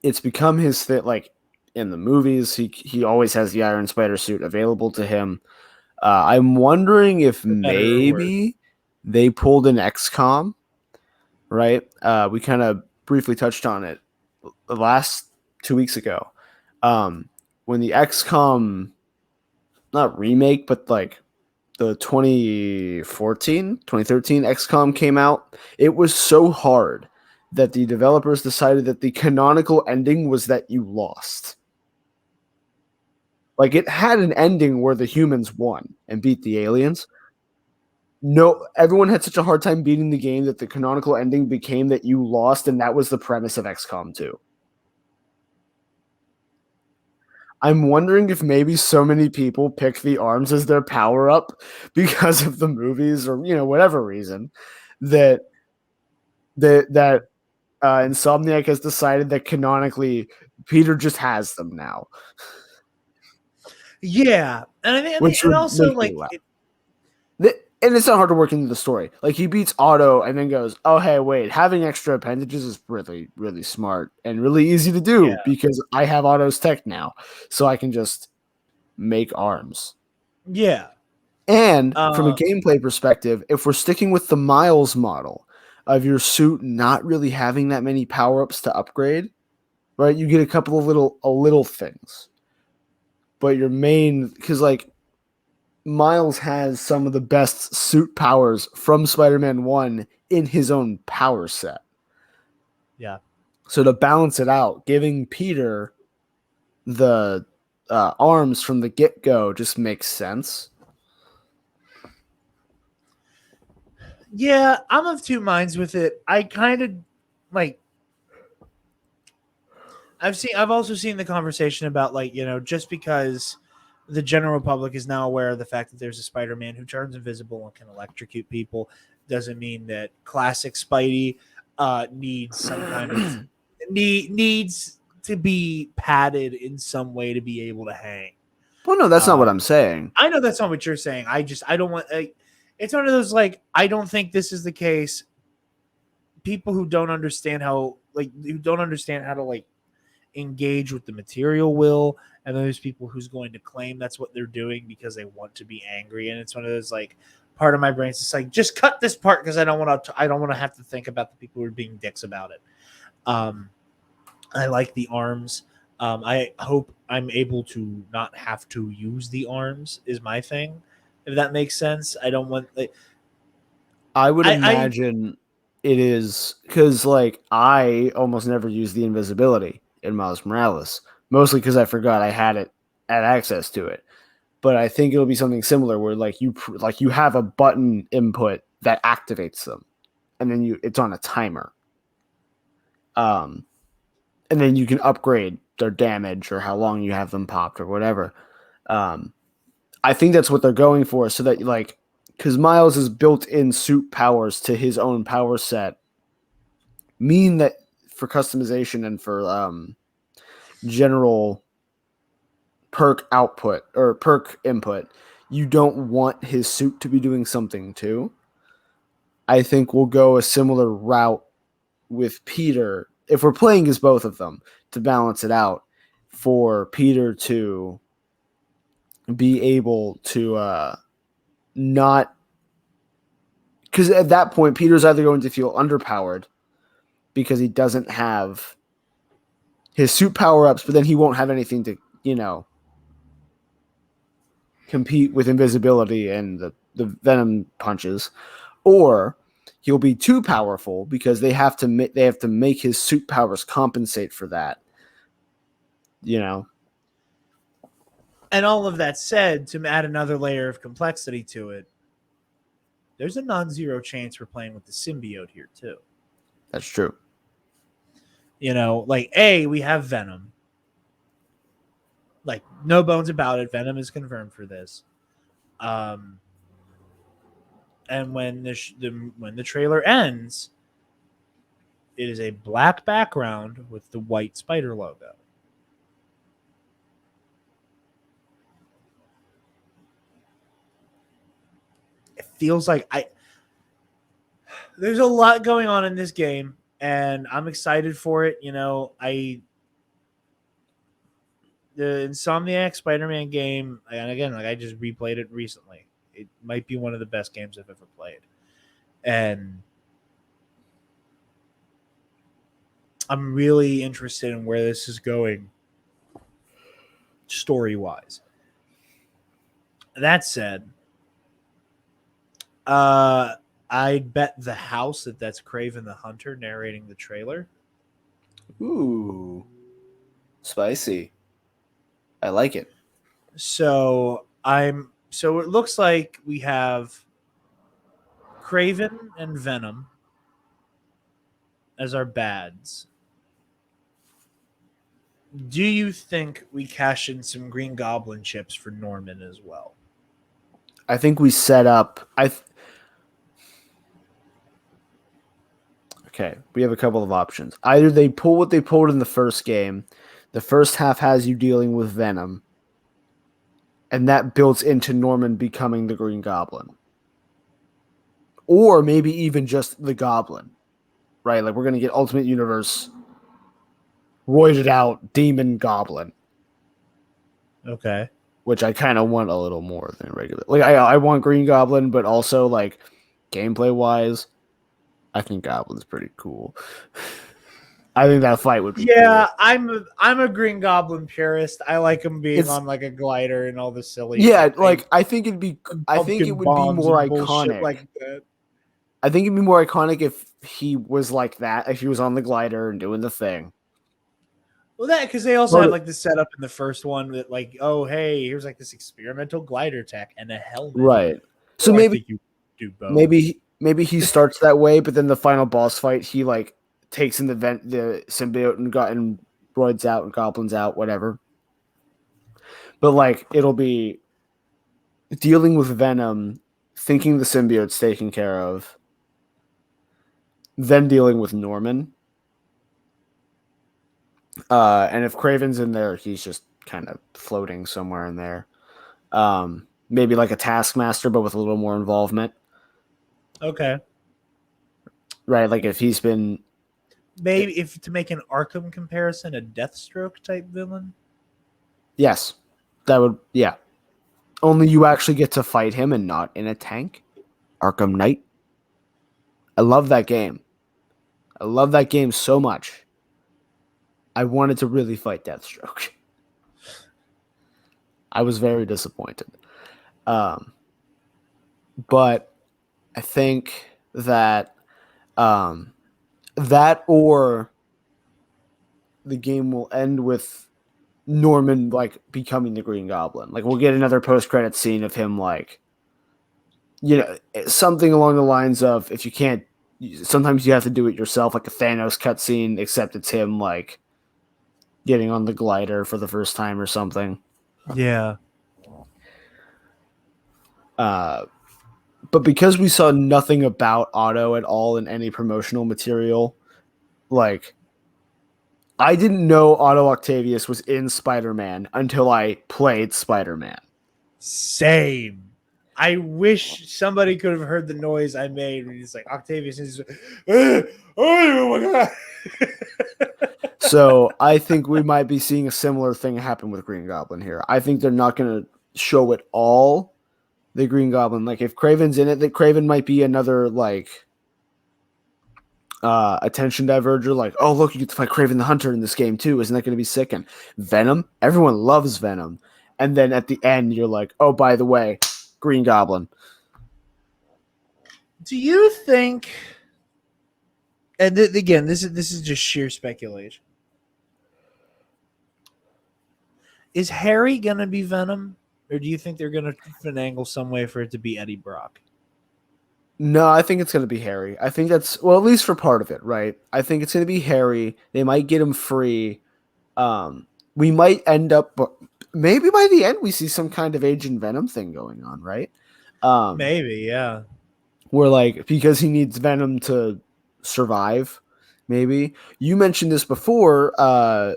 Speaker 3: it's become his thing. Like in the movies, he always has the Iron Spider suit available to him. I'm wondering if maybe they pulled an XCOM, right? We kind of briefly touched on it the last 2 weeks ago. When the XCOM, not remake, but like the 2013 XCOM came out, it was so hard that the developers decided that the canonical ending was that you lost. Like, it had an ending where the humans won and beat the aliens. No, everyone had such a hard time beating the game that the canonical ending became that you lost, and that was the premise of XCOM 2. I'm wondering if maybe so many people pick the arms as their power up because of the movies or whatever reason that Insomniac has decided that canonically Peter just has them now,
Speaker 2: Yeah, and I think,
Speaker 3: which
Speaker 2: and
Speaker 3: would
Speaker 2: also
Speaker 3: make me
Speaker 2: like
Speaker 3: laugh. And it's not hard to work into the story. Like, he beats Otto and then goes, "Oh, hey, wait, having extra appendages is really, really smart and really easy to do
Speaker 2: yeah,
Speaker 3: because I have Otto's tech now, so I can just make arms."
Speaker 2: yeah,
Speaker 3: And from a
Speaker 2: uh,
Speaker 3: gameplay perspective, if we're sticking with the Miles model of your suit not really having that many power-ups to upgrade, right? You get a couple of little things. But your main, because like Miles has some of the best suit powers from Spider-Man 1 in his own power set.
Speaker 2: yeah.
Speaker 3: So to balance it out, giving Peter the arms from the get-go just makes sense.
Speaker 2: Yeah, I'm of two minds with it. I kind of like. I've also seen the conversation about like just because the general public is now aware of the fact that there's a Spider-Man who turns invisible and can electrocute people doesn't mean that classic Spidey needs some kind of needs to be padded in some way to be able to hang.
Speaker 3: Well, no, that's not what
Speaker 2: Um,
Speaker 3: I'm saying.
Speaker 2: I know that's not what you're saying. I don't want. It's one of those like I don't think this is the case. People who don't understand how to like engage with the material will, and then there's people who's going to claim that's what they're doing because they want to be angry, and it's one of those like part of my brain's just like just cut this part because I don't want to have to think about the people who are being dicks about it. I like the arms. I hope I'm able to not have to use the arms is my thing, if that makes sense. I don't want like
Speaker 3: I would
Speaker 2: I
Speaker 3: imagine it is because, like, I almost never use the invisibility in Miles Morales, mostly because I forgot I had access to it. But I think it'll be something similar where, like, you have a button input that activates them, and then it's on a timer. Um, and then you can upgrade their damage or how long you have them popped or whatever. Um, I think that's what they're going for, so that like, because Miles' is built-in suit powers to his own power set mean that for customization and for general perk output or perk input, you don't want his suit to be doing something too. I think we'll go a similar route with Peter if we're playing as both of them to balance it out for Peter to be able to not, because at that point Peter's either going to feel underpowered because he doesn't have his suit power-ups, but then he won't have anything to compete with invisibility and the venom punches, or he'll be too powerful because they have to make his suit powers compensate for that.
Speaker 2: And all of that said, to add another layer of complexity to it, there's a non-zero chance we're playing with the symbiote here too.
Speaker 3: That's true.
Speaker 2: Like we have Venom. Like no bones about it. Venom is confirmed for this. And when when the trailer ends, it is a black background with the white spider logo. It feels like there's a lot going on in this game, and I'm excited for it. The Insomniac Spider-Man game, and again, like I just replayed it recently. It might be one of the best games I've ever played. And I'm really interested in where this is going story-wise. That said, I'd bet the house that's Kraven the Hunter narrating the trailer.
Speaker 3: Ooh, spicy. I like it.
Speaker 2: So it looks like we have Kraven and Venom as our bads. Do you think we cash in some Green Goblin chips for Norman as well?
Speaker 3: I think we set up. Okay, we have a couple of options. Either they pull what they pulled in the first game. The first half has you dealing with Venom, and that builds into Norman becoming the Green Goblin. Or maybe even just the Goblin, right? Like, we're going to get Ultimate Universe, roided out Demon Goblin.
Speaker 2: Okay.
Speaker 3: Which I kind of want a little more than regular. Like, I want Green Goblin, but also, like, gameplay-wise, I think Goblin's pretty cool. I think that fight would be
Speaker 2: cool. I'm a Green Goblin purist. I like him being on like a glider and all the silly.
Speaker 3: Yeah, like I think it would be more iconic.
Speaker 2: Like that.
Speaker 3: I think it'd be more iconic if he was like that, if he was on the glider and doing the thing.
Speaker 2: Well, because they also had like the setup in the first one that like, oh hey, here's like this experimental glider tech and a helmet.
Speaker 3: Right. So maybe
Speaker 2: I think you do both.
Speaker 3: Maybe he starts that way, but then the final boss fight, he like takes in the symbiote and roids out and goblins out, whatever. But like it'll be dealing with Venom, thinking the symbiote's taken care of, then dealing with Norman. And if Kraven's in there, he's just kind of floating somewhere in there. Maybe like a Taskmaster, but with a little more involvement.
Speaker 2: Okay.
Speaker 3: Right, like if he's been...
Speaker 2: Maybe if to make an Arkham comparison, a Deathstroke type villain?
Speaker 3: Yes. That would... Yeah. Only you actually get to fight him and not in a tank. Arkham Knight. I love that game. I love that game so much. I wanted to really fight Deathstroke. I was very disappointed. But I think that that or the game will end with Norman like becoming the Green Goblin. Like we'll get another post-credit scene of him like, you know, something along the lines of if you can't, sometimes you have to do it yourself, like a Thanos cutscene, except it's him like getting on the glider for the first time or something.
Speaker 2: Yeah.
Speaker 3: But because we saw nothing about Otto at all in any promotional material, like I didn't know Otto Octavius was in Spider-Man until I played Spider-Man.
Speaker 2: Same. I wish somebody could have heard the noise I made when he's like Octavius is like, oh my god.
Speaker 3: So I think we might be seeing a similar thing happen with Green Goblin here. I think they're not going to show it all. The Green Goblin, like if Kraven's in it, that Kraven might be another like attention diverger. Like, oh look, you get to fight Kraven the Hunter in this game too. Isn't that going to be sick? And Venom, everyone loves Venom. And then at the end, you're like, oh, by the way, Green Goblin.
Speaker 2: Do you think? And again, this is just sheer speculation. Is Harry gonna be Venom? Or do you think they're going to finagle some way for it to be Eddie Brock?
Speaker 3: No, I think it's going to be Harry. I think that's, well, at least for part of it, right? I think it's going to be Harry. They might get him free. We might end up, maybe by the end, we see some kind of Agent Venom thing going on, right?
Speaker 2: Maybe, yeah.
Speaker 3: Where, like, because he needs Venom to survive, maybe. You mentioned this before,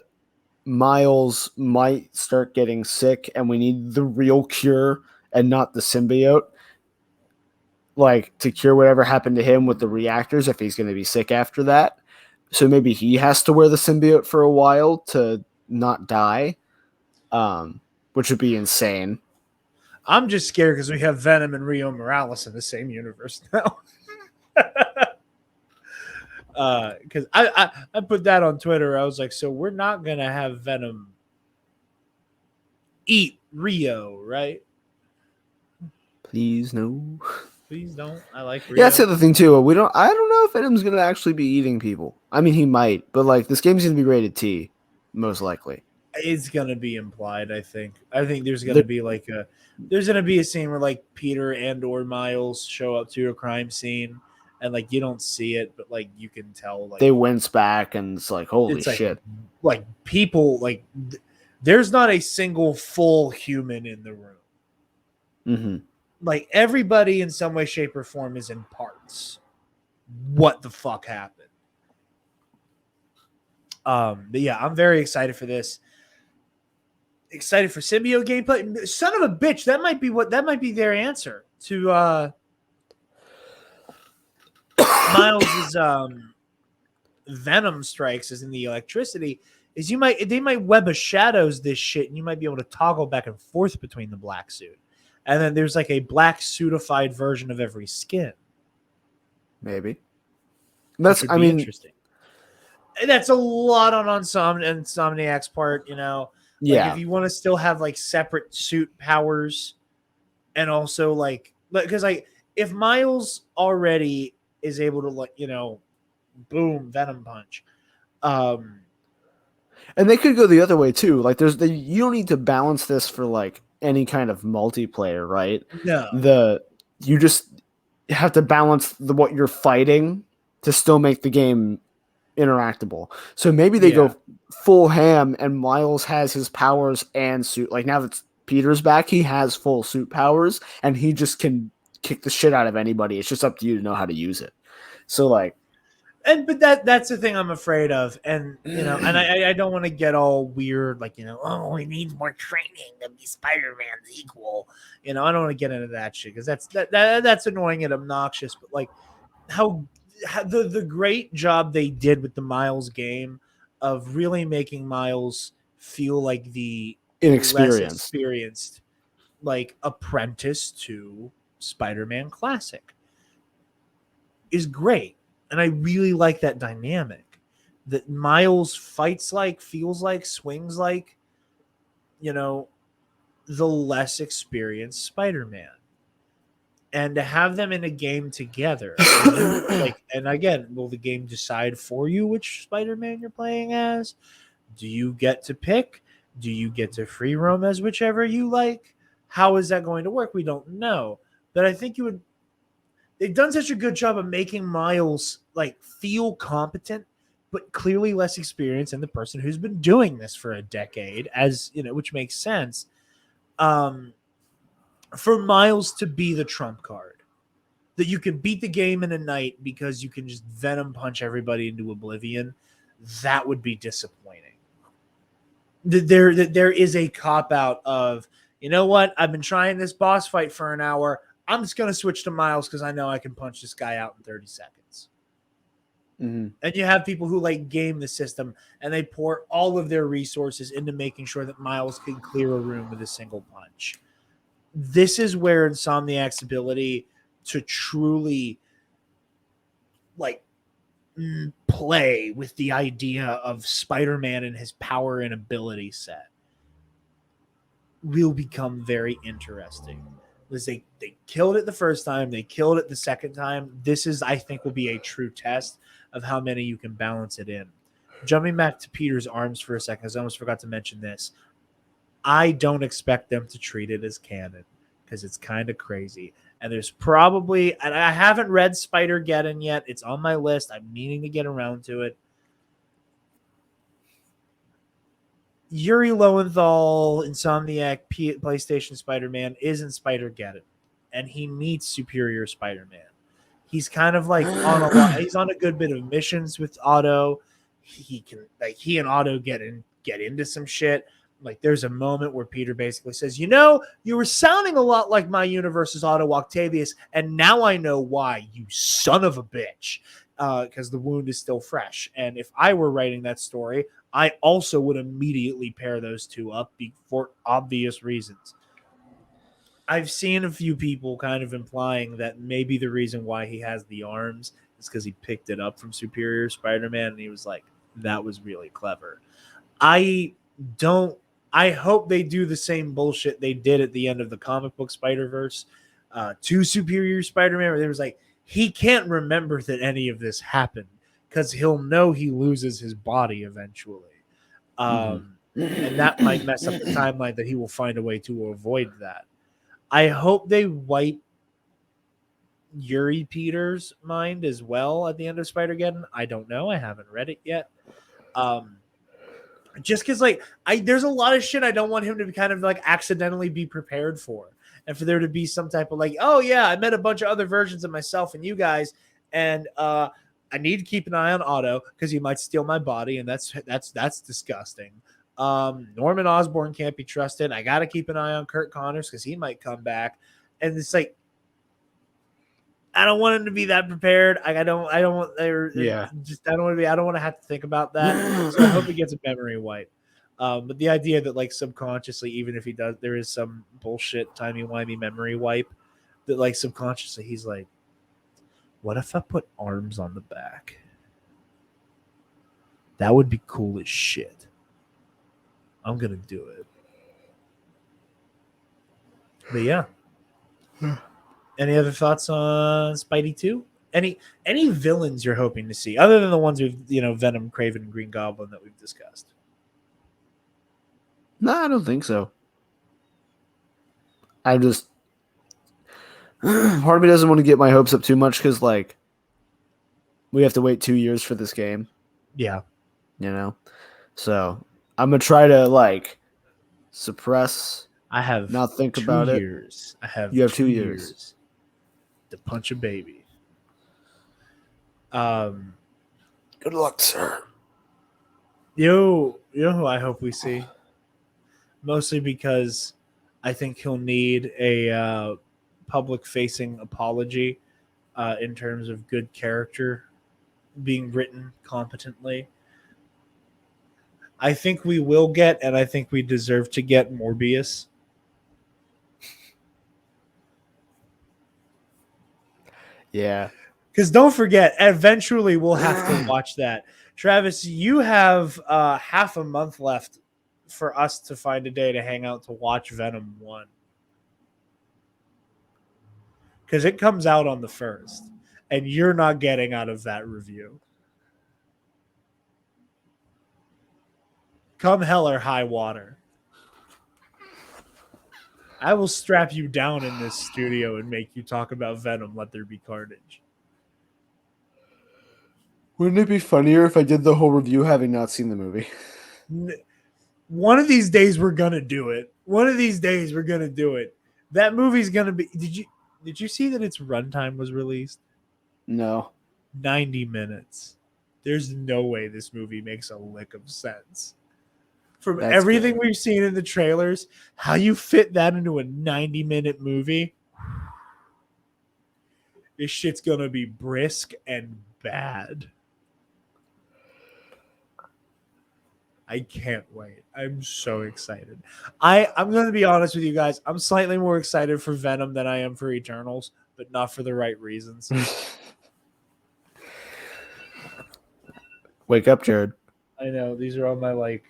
Speaker 3: Miles might start getting sick and we need the real cure and not the symbiote, like to cure whatever happened to him with the reactors if he's going to be sick after that. So maybe he has to wear the symbiote for a while to not die, which would be insane.
Speaker 2: I'm just scared because we have Venom and Rio Morales in the same universe now. Because I put that on Twitter. I was like, so we're not gonna have Venom eat Rio, right?
Speaker 3: Please no.
Speaker 2: Please don't. I like Rio.
Speaker 3: Yeah, that's the other thing too. I don't know if Venom's gonna actually be eating people. I mean, he might, but like this game's gonna be rated T, most likely.
Speaker 2: It's gonna be implied. I think. I think there's gonna
Speaker 3: There-
Speaker 2: be like there's gonna be a scene where like Peter and or Miles show up to a crime scene, and like you don't see it, but like you can tell like
Speaker 3: They wince back, and it's like, holy
Speaker 2: it's like
Speaker 3: shit.
Speaker 2: like people like there's not a single full human in the room.
Speaker 3: Mm-hmm.
Speaker 2: Like everybody in some way, shape, or form is in parts. What the fuck happened? But yeah, I'm very excited for this. Excited for symbiote gameplay. Son of a bitch, that might be their answer to Miles's Venom strikes is in the electricity. Is they might web of shadows this shit, and you might be able to toggle back and forth between the black suit. And then there's like a black suitified version of every skin.
Speaker 3: Maybe.
Speaker 2: Interesting. And that's a lot on Insomniac's part, you know.
Speaker 3: Yeah.
Speaker 2: Like if you want to still have like separate suit powers, and also like because like if Miles already is able to like boom Venom punch,
Speaker 3: and they could go the other way too. Like you don't need to balance this for like any kind of multiplayer, right?
Speaker 2: no,
Speaker 3: You just have to balance what you're fighting to still make the game interactable. So maybe they go full ham and Miles has his powers and suit. Like now that Peter's back, he has full suit powers and he just can kick the shit out of anybody. It's just up to you to know how to use it. So like,
Speaker 2: but that's the thing I'm afraid of, and and I don't want to get all weird, like oh, we need more training to be Spider-Man's equal. I don't want to get into that shit because that's annoying and obnoxious. But like how the great job they did with the Miles game of really making Miles feel like the less experienced, like apprentice to Spider-Man Classic is great. And I really like that dynamic that Miles fights like, feels like, swings like, the less experienced Spider-Man. And to have them in a game together, and again, will the game decide for you which Spider-Man you're playing as? Do you get to pick? Do you get to free roam as whichever you like? How is that going to work? We don't know. But I think they've done such a good job of making Miles like feel competent, but clearly less experienced than the person who's been doing this for a decade, which makes sense. For Miles to be the trump card, that you can beat the game in a night because you can just Venom punch everybody into oblivion, that would be disappointing. There is a cop out of, you know what? I've been trying this boss fight for an hour. I'm just going to switch to Miles because I know I can punch this guy out in 30 seconds.
Speaker 3: mm-hmm.
Speaker 2: And you have people who like game the system and they pour all of their resources into making sure that Miles can clear a room with a single punch. This is where Insomniac's ability to truly like play with the idea of Spider-Man and his power and ability set will become very interesting. Because they killed it the first time, they killed it the second time. This is, I think, will be a true test of how many you can balance it in. Jumping back to Peter's arms for a second, because I almost forgot to mention this. I don't expect them to treat it as canon because it's kind of crazy. And there's probably, and I haven't read Spider-Geddon yet. It's on my list. I'm meaning to get around to it. Yuri Lowenthal, Insomniac, PlayStation Spider-Man is in Spider-Geddon, and he meets Superior Spider-Man. He's kind of like he's on a good bit of missions with Otto. He and Otto get into some shit. Like there's a moment where Peter basically says, you were sounding a lot like my universe's Otto Octavius, and now I know why, you son of a bitch. Because the wound is still fresh. And if I were writing that story, I also would immediately pair those two up for obvious reasons. I've seen a few people kind of implying that maybe the reason why he has the arms is because he picked it up from Superior Spider-Man, and he was like, "That was really clever." I don't. I hope they do the same bullshit they did at the end of the comic book Spider-Verse to Superior Spider-Man, where there was like, he can't remember that any of this happened because he'll know he loses his body eventually. And that might mess up the timeline that he will find a way to avoid that. I hope they wipe Yuri Peters' mind as well at the end of Spider-Geddon. I don't know. I haven't read it yet. Just because, like, there's a lot of shit I don't want him to be kind of like accidentally be prepared for, and for there to be some type of like, oh yeah, I met a bunch of other versions of myself and you guys, and I need to keep an eye on Otto because he might steal my body, and that's disgusting. Norman Osborn can't be trusted. I got to keep an eye on Kurt Connors because he might come back, and it's like, I don't want him to be that prepared. I don't want to have to think about that. So I hope he gets a memory wipe. But the idea that like subconsciously, even if he does, there is some bullshit timey-wimey memory wipe that like subconsciously he's like, what if I put arms on the back? That would be cool as shit. I'm gonna do it. But yeah. Any other thoughts on Spidey 2? Any villains you're hoping to see other than the ones we've, Venom, Kraven, and Green Goblin that we've discussed?
Speaker 3: No, I don't think so. I just part of me doesn't want to get my hopes up too much because like we have to wait 2 years for this game.
Speaker 2: Yeah.
Speaker 3: So I'm gonna try to like suppress.
Speaker 2: I have
Speaker 3: not think
Speaker 2: 2
Speaker 3: about
Speaker 2: years.
Speaker 3: You have 2 years
Speaker 2: to punch a baby.
Speaker 3: Good luck, sir.
Speaker 2: You know who I hope we see? Mostly because I think he'll need a public-facing apology in terms of good character being written competently. I think we will get, and I think we deserve to get, Morbius.
Speaker 3: Yeah.
Speaker 2: Because don't forget, eventually we'll have to watch that. Travis, you have half a month left for us to find a day to hang out to watch Venom 1. Because it comes out on the 1st, and you're not getting out of that review. Come hell or high water. I will strap you down in this studio and make you talk about Venom, Let There Be Carnage.
Speaker 3: Wouldn't it be funnier if I did the whole review having not seen the movie?
Speaker 2: One of these days we're gonna do it. That movie's gonna be. Did you see that its runtime was released?
Speaker 3: No.
Speaker 2: 90 minutes. There's no way this movie makes a lick of sense. From
Speaker 3: That's
Speaker 2: everything
Speaker 3: good.
Speaker 2: we've seen in the trailers, how you fit that into a 90-minute movie, this shit's gonna be brisk and bad. I can't wait. I'm so excited. I'm going to be honest with you guys. I'm slightly more excited for Venom than I am for Eternals, but not for the right reasons.
Speaker 3: Wake up, Jared.
Speaker 2: I know. These are all my, like,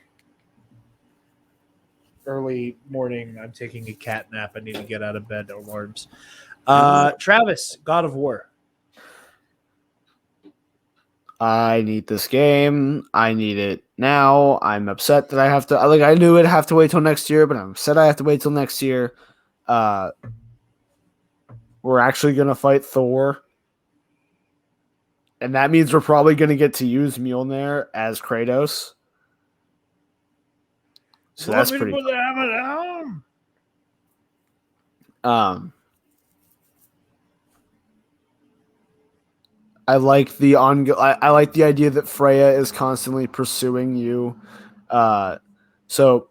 Speaker 2: early morning, I'm taking a cat nap. I need to get out of bed alarms. Travis, God of War.
Speaker 3: I need this game. I need it now. I'm upset that I have to. Like, I knew I'd have to wait till next year, but I'm upset I have to wait till next year. We're actually gonna fight Thor, and that means we're probably gonna get to use Mjolnir as Kratos. So that's pretty.
Speaker 2: Put the hammer down?
Speaker 3: I like the I like the idea that Freya is constantly pursuing you. So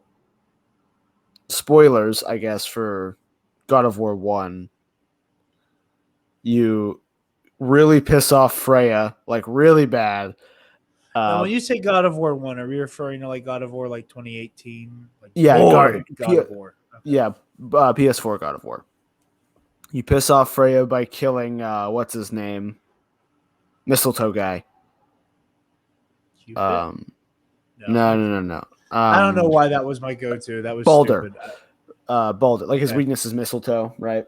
Speaker 3: spoilers, I guess, for God of War 1. You really piss off Freya, like really bad.
Speaker 2: Now, when you say God of War 1, are we referring to like God of War like 2018? Like
Speaker 3: yeah,
Speaker 2: God of War. Okay.
Speaker 3: Yeah, PS4 God of War. You piss off Freya by killing what's his name? Mistletoe guy.
Speaker 2: Cupid?
Speaker 3: No.
Speaker 2: I don't know why that was my go-to. That was
Speaker 3: Balder.
Speaker 2: stupid.
Speaker 3: Balder. Like his
Speaker 2: Okay.
Speaker 3: weakness is mistletoe, right?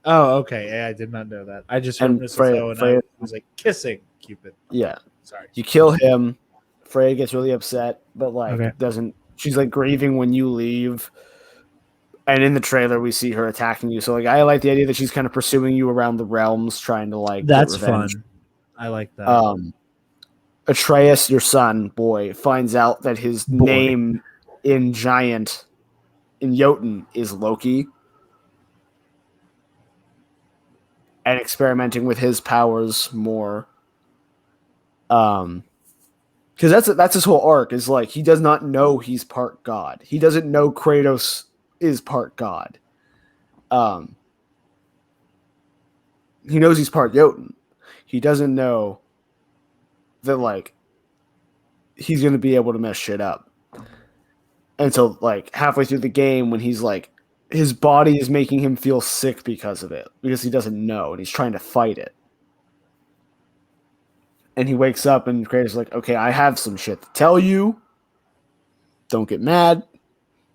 Speaker 2: Oh, okay. Yeah, I did not know that. I just heard
Speaker 3: And
Speaker 2: mistletoe
Speaker 3: Freya,
Speaker 2: I was like kissing Cupid.
Speaker 3: yeah.
Speaker 2: Sorry.
Speaker 3: You kill him. Freya gets really upset, but
Speaker 2: Okay.
Speaker 3: doesn't. She's like grieving when you leave. And in the trailer, we see her attacking you. So I like the idea that she's kind of pursuing you around the realms, trying to get
Speaker 2: That's
Speaker 3: revenge.
Speaker 2: fun. I like that.
Speaker 3: Atreus, your son, boy, finds out that his name in Jotun is Loki. And experimenting with his powers more. Because that's his whole arc, is he does not know he's part god. He doesn't know Kratos is part god. He knows he's part Jotun. He doesn't know that he's gonna be able to mess shit up until halfway through the game, when he's his body is making him feel sick because of it, because he doesn't know and he's trying to fight it. And he wakes up and Kratos is like, okay, I have some shit to tell you. Don't get mad.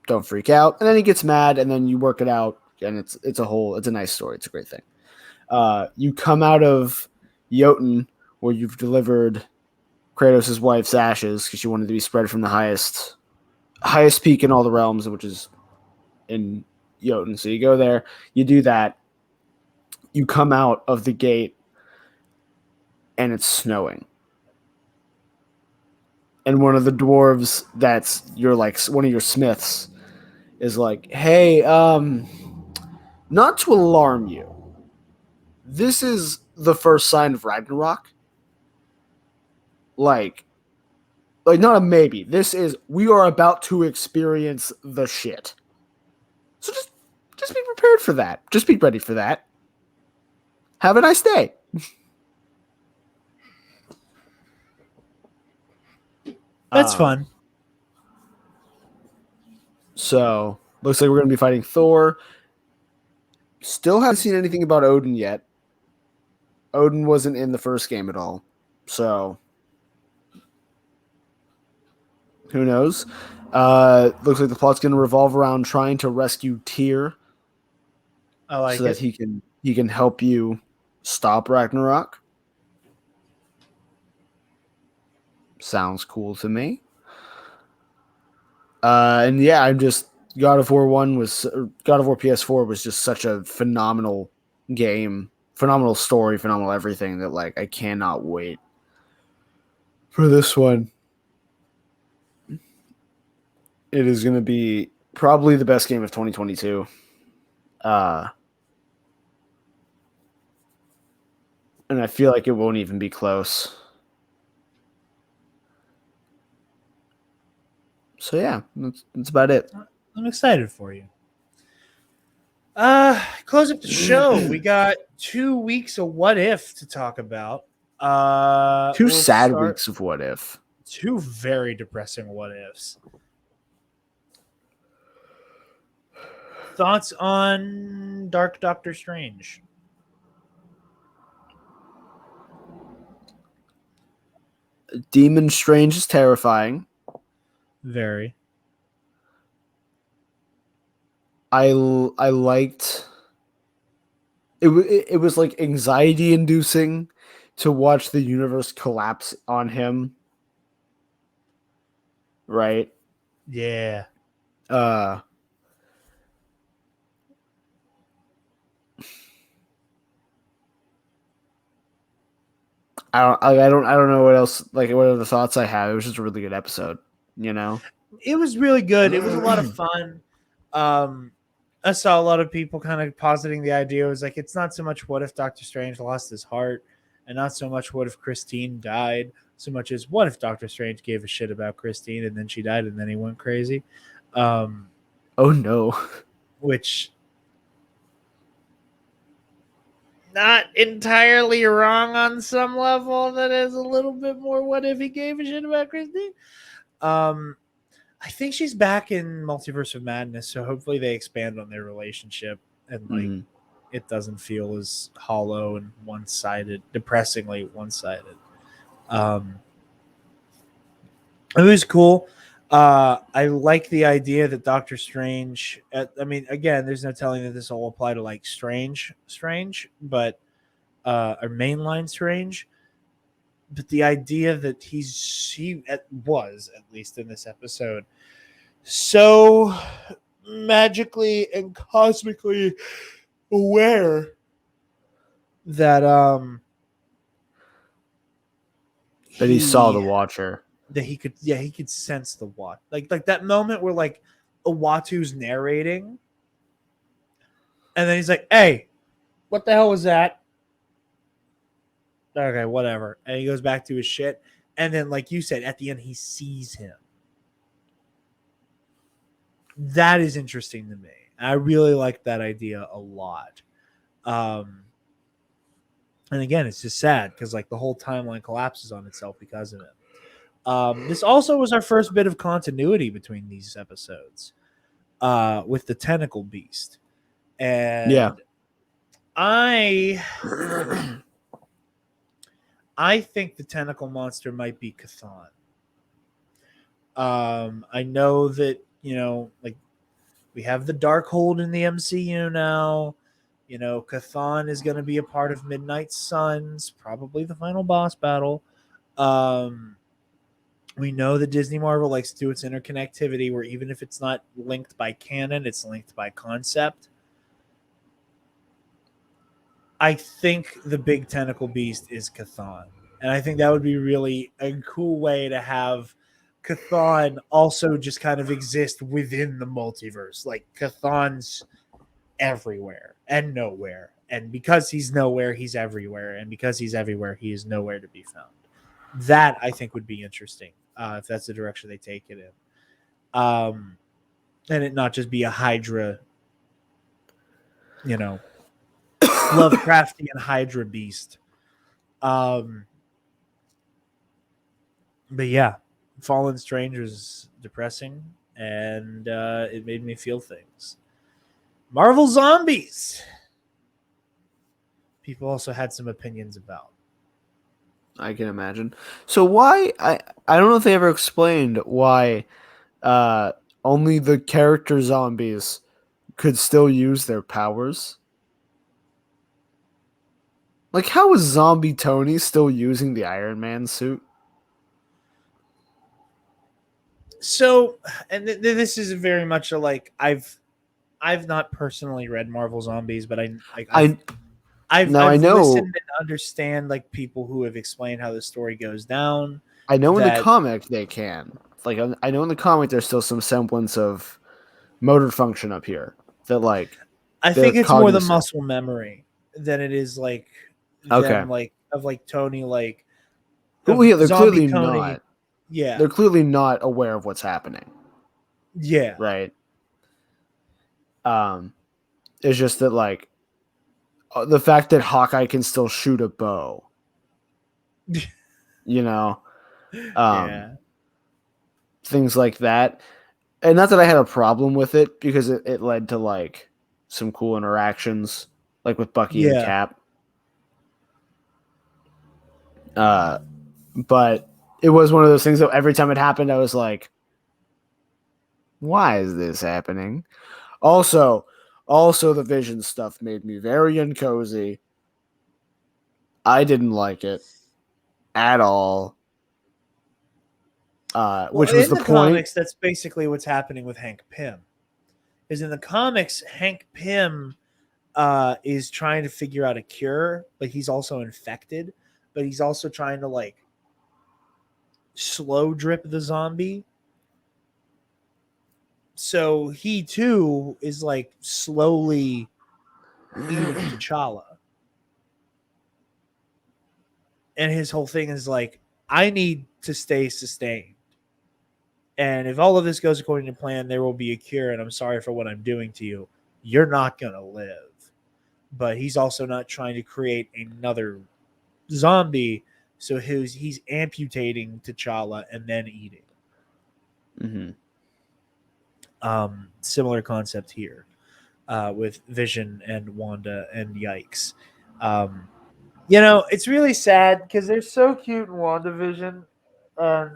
Speaker 3: Don't freak out. And then he gets mad, and then you work it out, and it's a nice story. It's a great thing. You come out of Jotun, where you've delivered Kratos' wife's ashes, because she wanted to be spread from the highest peak in all the realms, which is in Jotun. So you go there, you do that, you come out of the gate, and it's snowing. And one of the dwarves that's one of your smiths is like, hey, not to alarm you, this is the first sign of Ragnarok. Not a maybe. We are about to experience the shit. So just be prepared for that. Just be ready for that. Have a nice day.
Speaker 2: That's fun.
Speaker 3: So, looks like we're going to be fighting Thor. Still haven't seen anything about Odin yet. Odin wasn't in the first game at all. So, who knows? Looks like the plot's going to revolve around trying to rescue Tyr.
Speaker 2: I like
Speaker 3: so
Speaker 2: it.
Speaker 3: that he can help you stop Ragnarok. Sounds cool to me. And yeah, God of War PS4 was just such a phenomenal game, phenomenal story, phenomenal everything, that I cannot wait for this one. It is going to be probably the best game of 2022. And I feel like it won't even be close. So yeah, that's about it.
Speaker 2: I'm excited for you. Close up the show. We got 2 weeks of What If to talk about.
Speaker 3: Two sad weeks of What If.
Speaker 2: 2 very depressing What Ifs. Thoughts on Dark Doctor Strange?
Speaker 3: Demon Strange is terrifying.
Speaker 2: Very.
Speaker 3: I liked it. It was anxiety inducing to watch the universe collapse on him. Right?
Speaker 2: Yeah.
Speaker 3: I don't know what else, what other thoughts I have. It was just a really good episode,
Speaker 2: It was really good. It was a lot of fun. I saw a lot of people kind of positing the idea. It was it's not so much what if Doctor Strange lost his heart, and not so much what if Christine died, so much as what if Doctor Strange gave a shit about Christine and then she died and then he went crazy.
Speaker 3: Oh no.
Speaker 2: Which, not entirely wrong on some level. That is a little bit more what if he gave a shit about Christine. I think she's back in Multiverse of Madness, so hopefully they expand on their relationship and it doesn't feel as hollow and one-sided, depressingly one-sided. It was cool. I like the idea that Doctor Strange. I mean, again, there's no telling that this will apply to like Strange, but or mainline Strange. But the idea that he was, at least in this episode, so magically and cosmically aware that
Speaker 3: he saw the Watcher.
Speaker 2: That he could sense the Watch. Like that moment where like Uatu's narrating, and then he's like, "Hey, what the hell was that?" Okay, whatever. And he goes back to his shit. And then, like you said, at the end, he sees him. That is interesting to me. I really like that idea a lot. And again, it's just sad because like the whole timeline collapses on itself because of it. This also was our first bit of continuity between these episodes with the tentacle beast. And
Speaker 3: yeah.
Speaker 2: I think the tentacle monster might be Chthon. I know that, like we have the Darkhold in the MCU now. Chthon is going to be a part of Midnight Suns, probably the final boss battle. We know that Disney Marvel likes to do its interconnectivity where even if it's not linked by canon, it's linked by concept. I think the big tentacle beast is Chthon. And I think that would be really a cool way to have Chthon also just kind of exist within the multiverse. Like Chthon's everywhere and nowhere. And because he's nowhere, he's everywhere. And because he's everywhere, he is nowhere to be found. That I think would be interesting if that's the direction they take it in. And it not just be a Hydra, Lovecraftian Hydra beast. But yeah, Fallen Stranger is depressing, and it made me feel things. Marvel Zombies. People also had some opinions about.
Speaker 3: I can imagine. So why I don't know if they ever explained why only the character zombies could still use their powers. Like, how is Zombie Tony still using the Iron Man suit?
Speaker 2: So, and this is very much a like I've not personally read Marvel Zombies, but I've
Speaker 3: know
Speaker 2: listened and understand like people who have explained how the story goes down.
Speaker 3: I know in the comic they can. Like, I know in the comic there's still some semblance of motor function up here. That like
Speaker 2: I think it's more the muscle memory than it is like them of Tony like.
Speaker 3: Oh yeah, they're clearly
Speaker 2: Tony,
Speaker 3: not.
Speaker 2: Yeah,
Speaker 3: they're clearly not aware of what's happening.
Speaker 2: Yeah,
Speaker 3: right. It's just that like the fact that Hawkeye can still shoot a bow.
Speaker 2: Yeah.
Speaker 3: Things like that. And not that I had a problem with it because it led to like some cool interactions like with Bucky and Cap. But it was one of those things that every time it happened, I was like, why is this happening? Also the Vision stuff made me very uncozy. I didn't like it at all. Which was the point.
Speaker 2: Comics, that's basically what's happening with Hank Pym. Is in the comics, Hank Pym is trying to figure out a cure, but he's also infected. But he's also trying to like slow drip the zombie. So he too is like slowly eating T'Challa. And his whole thing is like, I need to stay sustained. And if all of this goes according to plan, there will be a cure. And I'm sorry for what I'm doing to you. You're not going to live. But he's also not trying to create another zombie. So he's amputating T'Challa and then eating.
Speaker 3: Mm-hmm.
Speaker 2: Similar concept here. with Vision and Wanda, and yikes. You know, it's really sad because they're so cute in WandaVision, and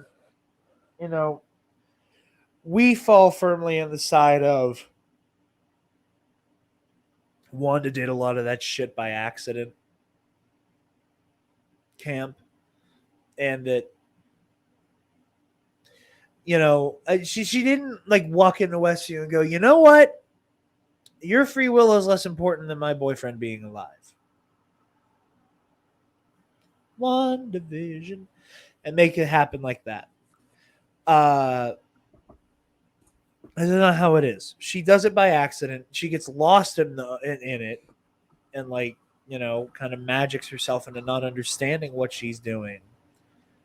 Speaker 2: you know, we fall firmly on the side of Wanda did a lot of that shit by accident, camp, and that she didn't like walk into Westview and go, you know what, your free will is less important than my boyfriend being alive. WandaVision, and make it happen like that. That's not how it is. She does it by accident. She gets lost in it, and like kind of magics herself into not understanding what she's doing.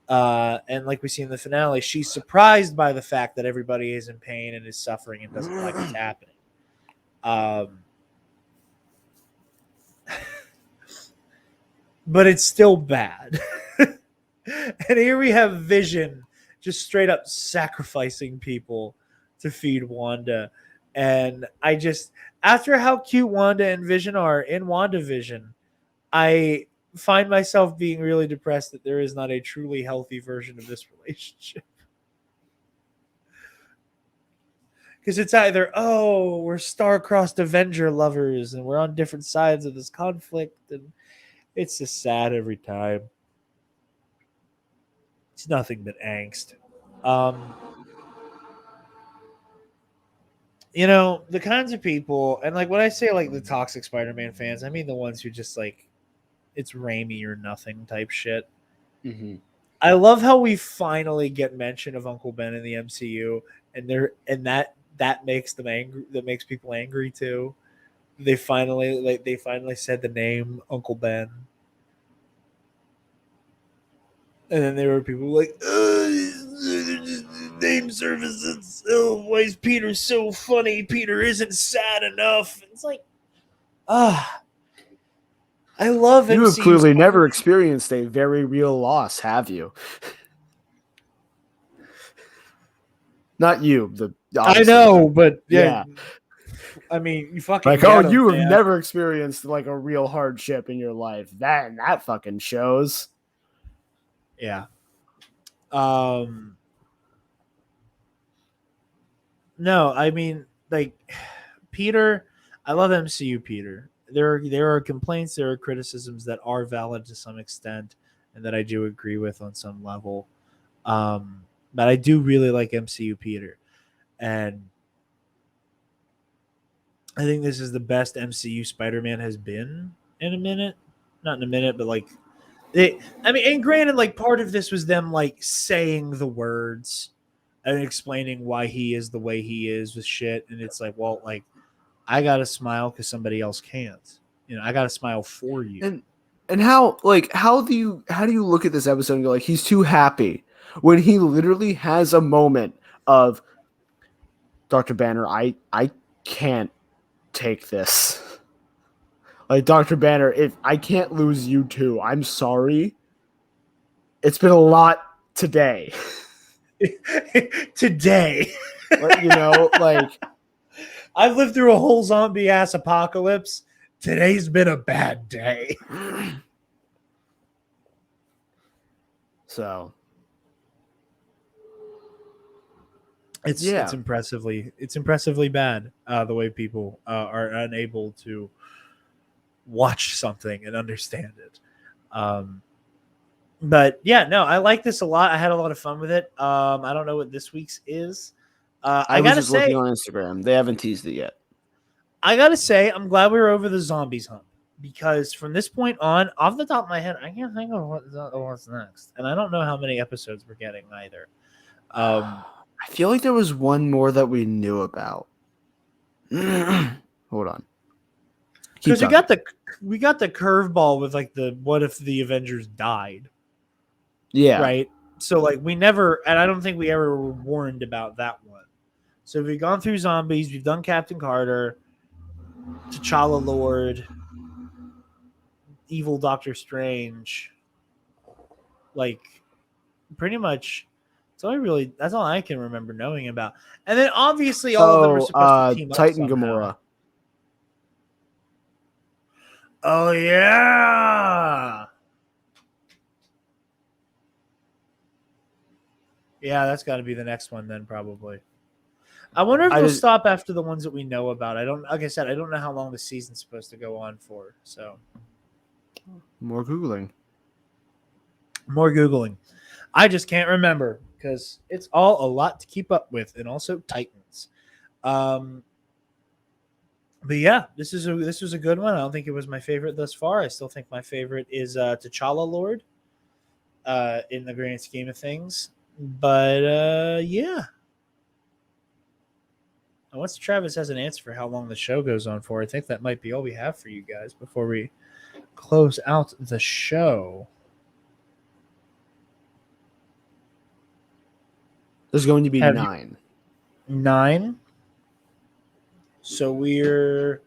Speaker 2: And like we see in the finale, she's surprised by the fact that everybody is in pain and is suffering and doesn't like what's happening. But it's still bad. And here we have Vision just straight up sacrificing people to feed Wanda. And I just, after how cute Wanda and Vision are in WandaVision, I find myself being really depressed that there is not a truly healthy version of this relationship. Because it's either, oh, we're star-crossed Avenger lovers and we're on different sides of this conflict, and it's just sad every time. It's nothing but angst. The kinds of people, and like when I say like the toxic Spider-Man fans, I mean the ones who just like, it's Raimi or nothing type shit.
Speaker 3: Mm-hmm.
Speaker 2: I love how we finally get mention of Uncle Ben in the MCU, and that makes them angry. That makes people angry too. They finally said the name Uncle Ben, and then there were people like, name services. Oh, why is Peter so funny? Peter isn't sad enough. It's like, I love
Speaker 3: You have
Speaker 2: MCU
Speaker 3: clearly
Speaker 2: Spider-Man.
Speaker 3: never experienced a very real loss, have you? Not you.
Speaker 2: I know, but yeah. I mean, you fucking
Speaker 3: like, oh, you have never experienced like a real hardship in your life. That fucking shows.
Speaker 2: Yeah. No, I mean, like, Peter, I love MCU Peter. There are complaints, there are criticisms that are valid to some extent, and that I do agree with on some level. But I do really like MCU Peter, and I think this is the best MCU Spider-Man has been in a minute. Not in a minute, but like, and granted, like part of this was them like saying the words and explaining why he is the way he is with shit, and it's like, well, like, I gotta smile because somebody else can't. I gotta smile for you.
Speaker 3: And how do you look at this episode and go like, he's too happy when he literally has a moment of, Dr. Banner, I can't take this. Like, Dr. Banner, if I can't lose you too, I'm sorry. It's been a lot today.
Speaker 2: Today.
Speaker 3: Like,
Speaker 2: I've lived through a whole zombie ass apocalypse. Today's been a bad day.
Speaker 3: So
Speaker 2: it's impressively bad the way people are unable to watch something and understand it. But yeah, no, I like this a lot. I had a lot of fun with it. I don't know what this week's is. I gotta say,
Speaker 3: looking on Instagram. They haven't teased it yet.
Speaker 2: I gotta say, I'm glad we were over the zombies hump, because from this point on, off the top of my head, I can't think of what's next, and I don't know how many episodes we're getting either.
Speaker 3: I feel like there was one more that we knew about. Hold on,
Speaker 2: because we got the curveball with like the what if the Avengers died?
Speaker 3: Yeah,
Speaker 2: right. So like we never, and I don't think we ever were warned about that one. So we've gone through zombies, we've done Captain Carter, T'Challa Lord, evil Doctor Strange. Like, pretty much, that's all I can remember knowing about. And then obviously all of them are supposed to team up
Speaker 3: Titan
Speaker 2: somehow.
Speaker 3: Gamora.
Speaker 2: Oh yeah. Yeah, that's got to be the next one then, probably. I wonder if they'll stop after the ones that we know about. Like I said, I don't know how long the season's supposed to go on for. So
Speaker 3: More Googling.
Speaker 2: I just can't remember because it's all a lot to keep up with, and also Titans. But yeah, this was a good one. I don't think it was my favorite thus far. I still think my favorite is T'Challa Lord. In the grand scheme of things, but yeah. Once Travis has an answer for how long the show goes on for, I think that might be all we have for you guys before we close out the show.
Speaker 3: There's going to be 9.
Speaker 2: 9. So we're...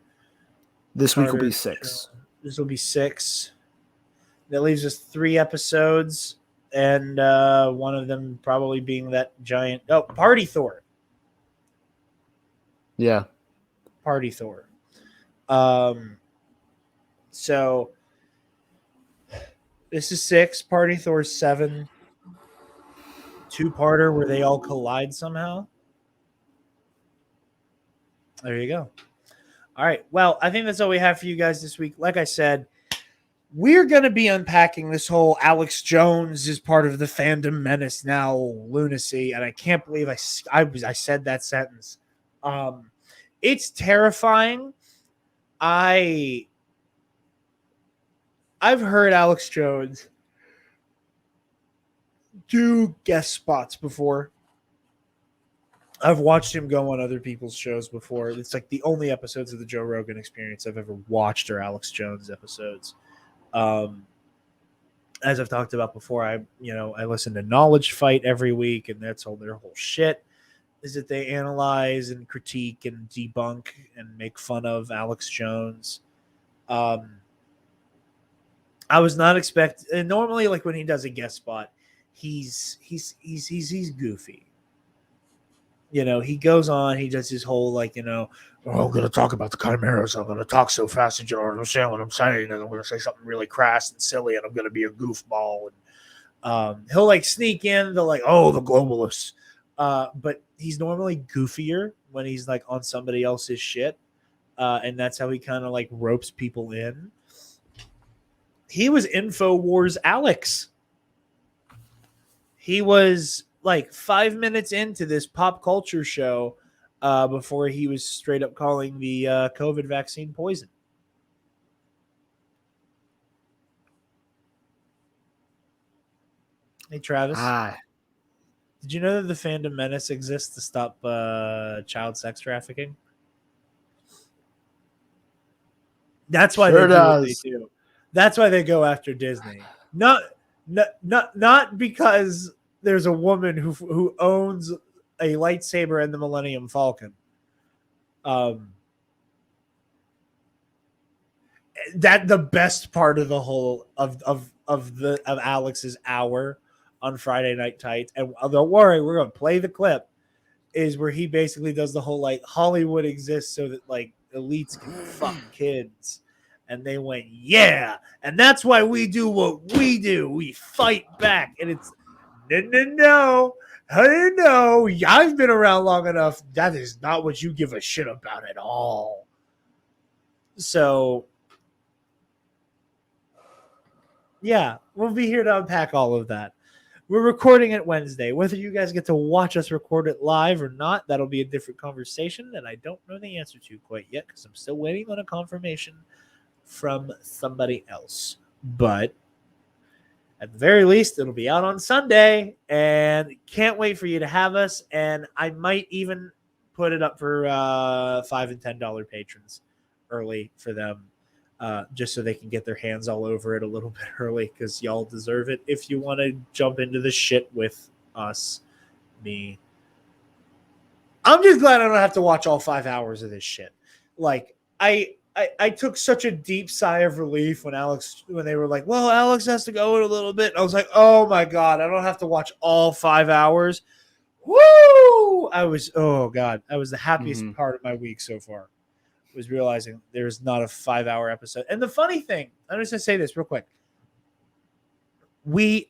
Speaker 3: This week will be 6.
Speaker 2: This will be 6. That leaves us 3 episodes, and one of them probably being that giant... Oh, Party Thor.
Speaker 3: Yeah.
Speaker 2: Party Thor. So this is 6. Party Thor's 7. 2-parter where they all collide somehow. There you go. All right. Well, I think that's all we have for you guys this week. Like I said, we're going to be unpacking this whole Alex Jones is part of the fandom menace now lunacy, and I can't believe I said that sentence. It's terrifying. I've heard Alex Jones do guest spots before. I've watched him go on other people's shows before. It's like the only episodes of the Joe Rogan Experience I've ever watched are Alex Jones episodes. As I've talked about before, I listen to Knowledge Fight every week, and that's all their whole shit is that they analyze and critique and debunk and make fun of Alex Jones. I was not expecting, and normally like when he does a guest spot, he's goofy. He goes on, he does his whole I'm going to talk about the chimeras. I'm going to talk so fast that you don't understand what I'm saying, and I'm going to say something really crass and silly, and I'm going to be a goofball. And he'll sneak in the the globalists. But he's normally goofier when he's on somebody else's shit. And that's how he kind of ropes people in. He was InfoWars Alex. He was 5 minutes into this pop culture show before he was straight up calling the COVID vaccine poison. Hey, Travis. Did you know that the fandom menace exists to stop child sex trafficking? That's why they do what they do. That's why they go after Disney. Not because there's a woman who owns a lightsaber and the Millennium Falcon. That the best part of the whole of Alex's hour on Friday Night Tights, and don't worry, we're gonna play the clip, is where he basically does the whole Hollywood exists so that elites can fuck kids. And they went, yeah. And that's why we do what we do. We fight back. And it's, no. Hey, no. I've been around long enough. That is not what you give a shit about at all. So, yeah, we'll be here to unpack all of that. We're recording it Wednesday. Whether you guys get to watch us record it live or not, that'll be a different conversation that I don't know the answer to quite yet because I'm still waiting on a confirmation from somebody else. But at the very least, it'll be out on Sunday, and can't wait for you to have us. And I might even put it up for $5 and $10 patrons early for them, just so they can get their hands all over it a little bit early, because y'all deserve it. If you want to jump into the shit with us, me, I'm just glad I don't have to watch all 5 hours of this shit. I took such a deep sigh of relief when they were like, well, Alex has to go in a little bit. I was like, oh my God, I don't have to watch all 5 hours. Woo! That was the happiest part of my week so far. was realizing there's not a 5-hour episode. And the funny thing, I'm just gonna say this real quick.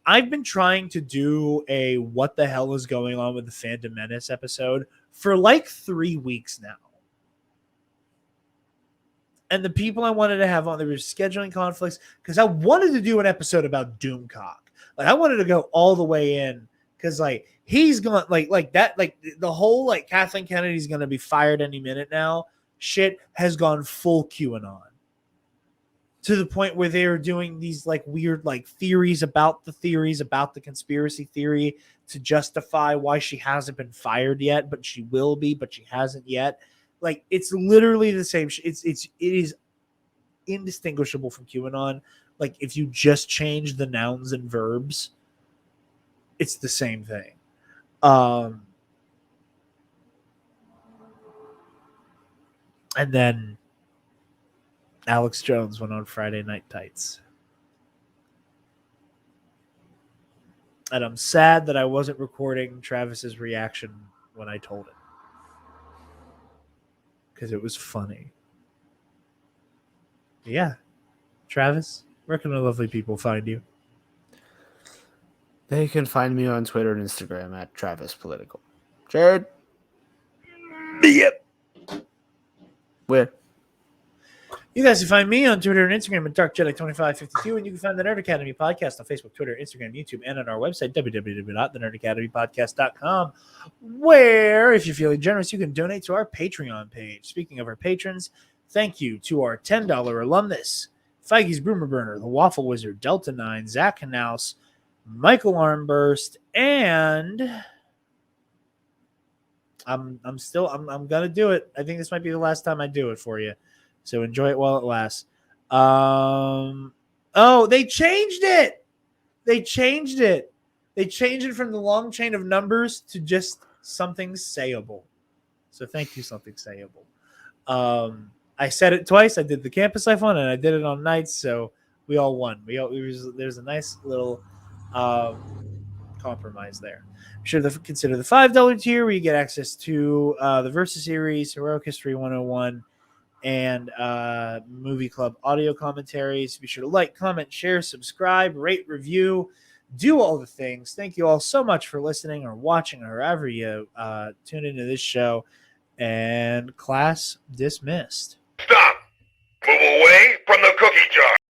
Speaker 2: I've been trying to do a what the hell is going on with the Phantom Menace episode for like 3 weeks now. And the people I wanted to have on, there were scheduling conflicts because I wanted to do an episode about Doomcock. Like I wanted to go all the way in because like he's gone like that, like the whole like Kathleen Kennedy's gonna be fired any minute now. Shit has gone full QAnon. To the point where they are doing these like weird like theories about the conspiracy theory to justify why she hasn't been fired yet, but she will be, but she hasn't yet. Like it's literally the same. It is indistinguishable from QAnon. Like if you just change the nouns and verbs, it's the same thing. And then Alex Jones went on Friday Night Tights. And I'm sad that I wasn't recording Travis's reaction when I told it. Because it was funny. Yeah. Travis, where can the lovely people find you?
Speaker 3: They can find me on Twitter and Instagram at Travis Political. Jared?
Speaker 2: Yep.
Speaker 3: Where?
Speaker 2: You guys can find me on Twitter and Instagram at DarkJedi2552, and you can find the Nerd Academy podcast on Facebook, Twitter, Instagram, YouTube, and on our website, www.thenerdacademypodcast.com, where, if you're feeling generous, you can donate to our Patreon page. Speaking of our patrons, thank you to our $10 alumnus, Feige's Broomer Burner, the Waffle Wizard, Delta 9, Zach Knaus, Michael Armburst, and I'm gonna do it. I think this might be the last time I do it for you. So enjoy it while it lasts. They changed it. They changed it from the long chain of numbers to just something sayable. So thank you, something sayable. I said it twice. I did the campus life one, and I did it on nights. So we all won. There's a nice little compromise there. Be sure to consider the $5 tier where you get access to the Versus series, Heroic History 101, and Movie Club audio commentaries. Be sure to like, comment, share, subscribe, rate, review, do all the things. Thank you all so much for listening or watching or however you tune into this show. And class dismissed.
Speaker 4: Stop! Move away from the cookie jar!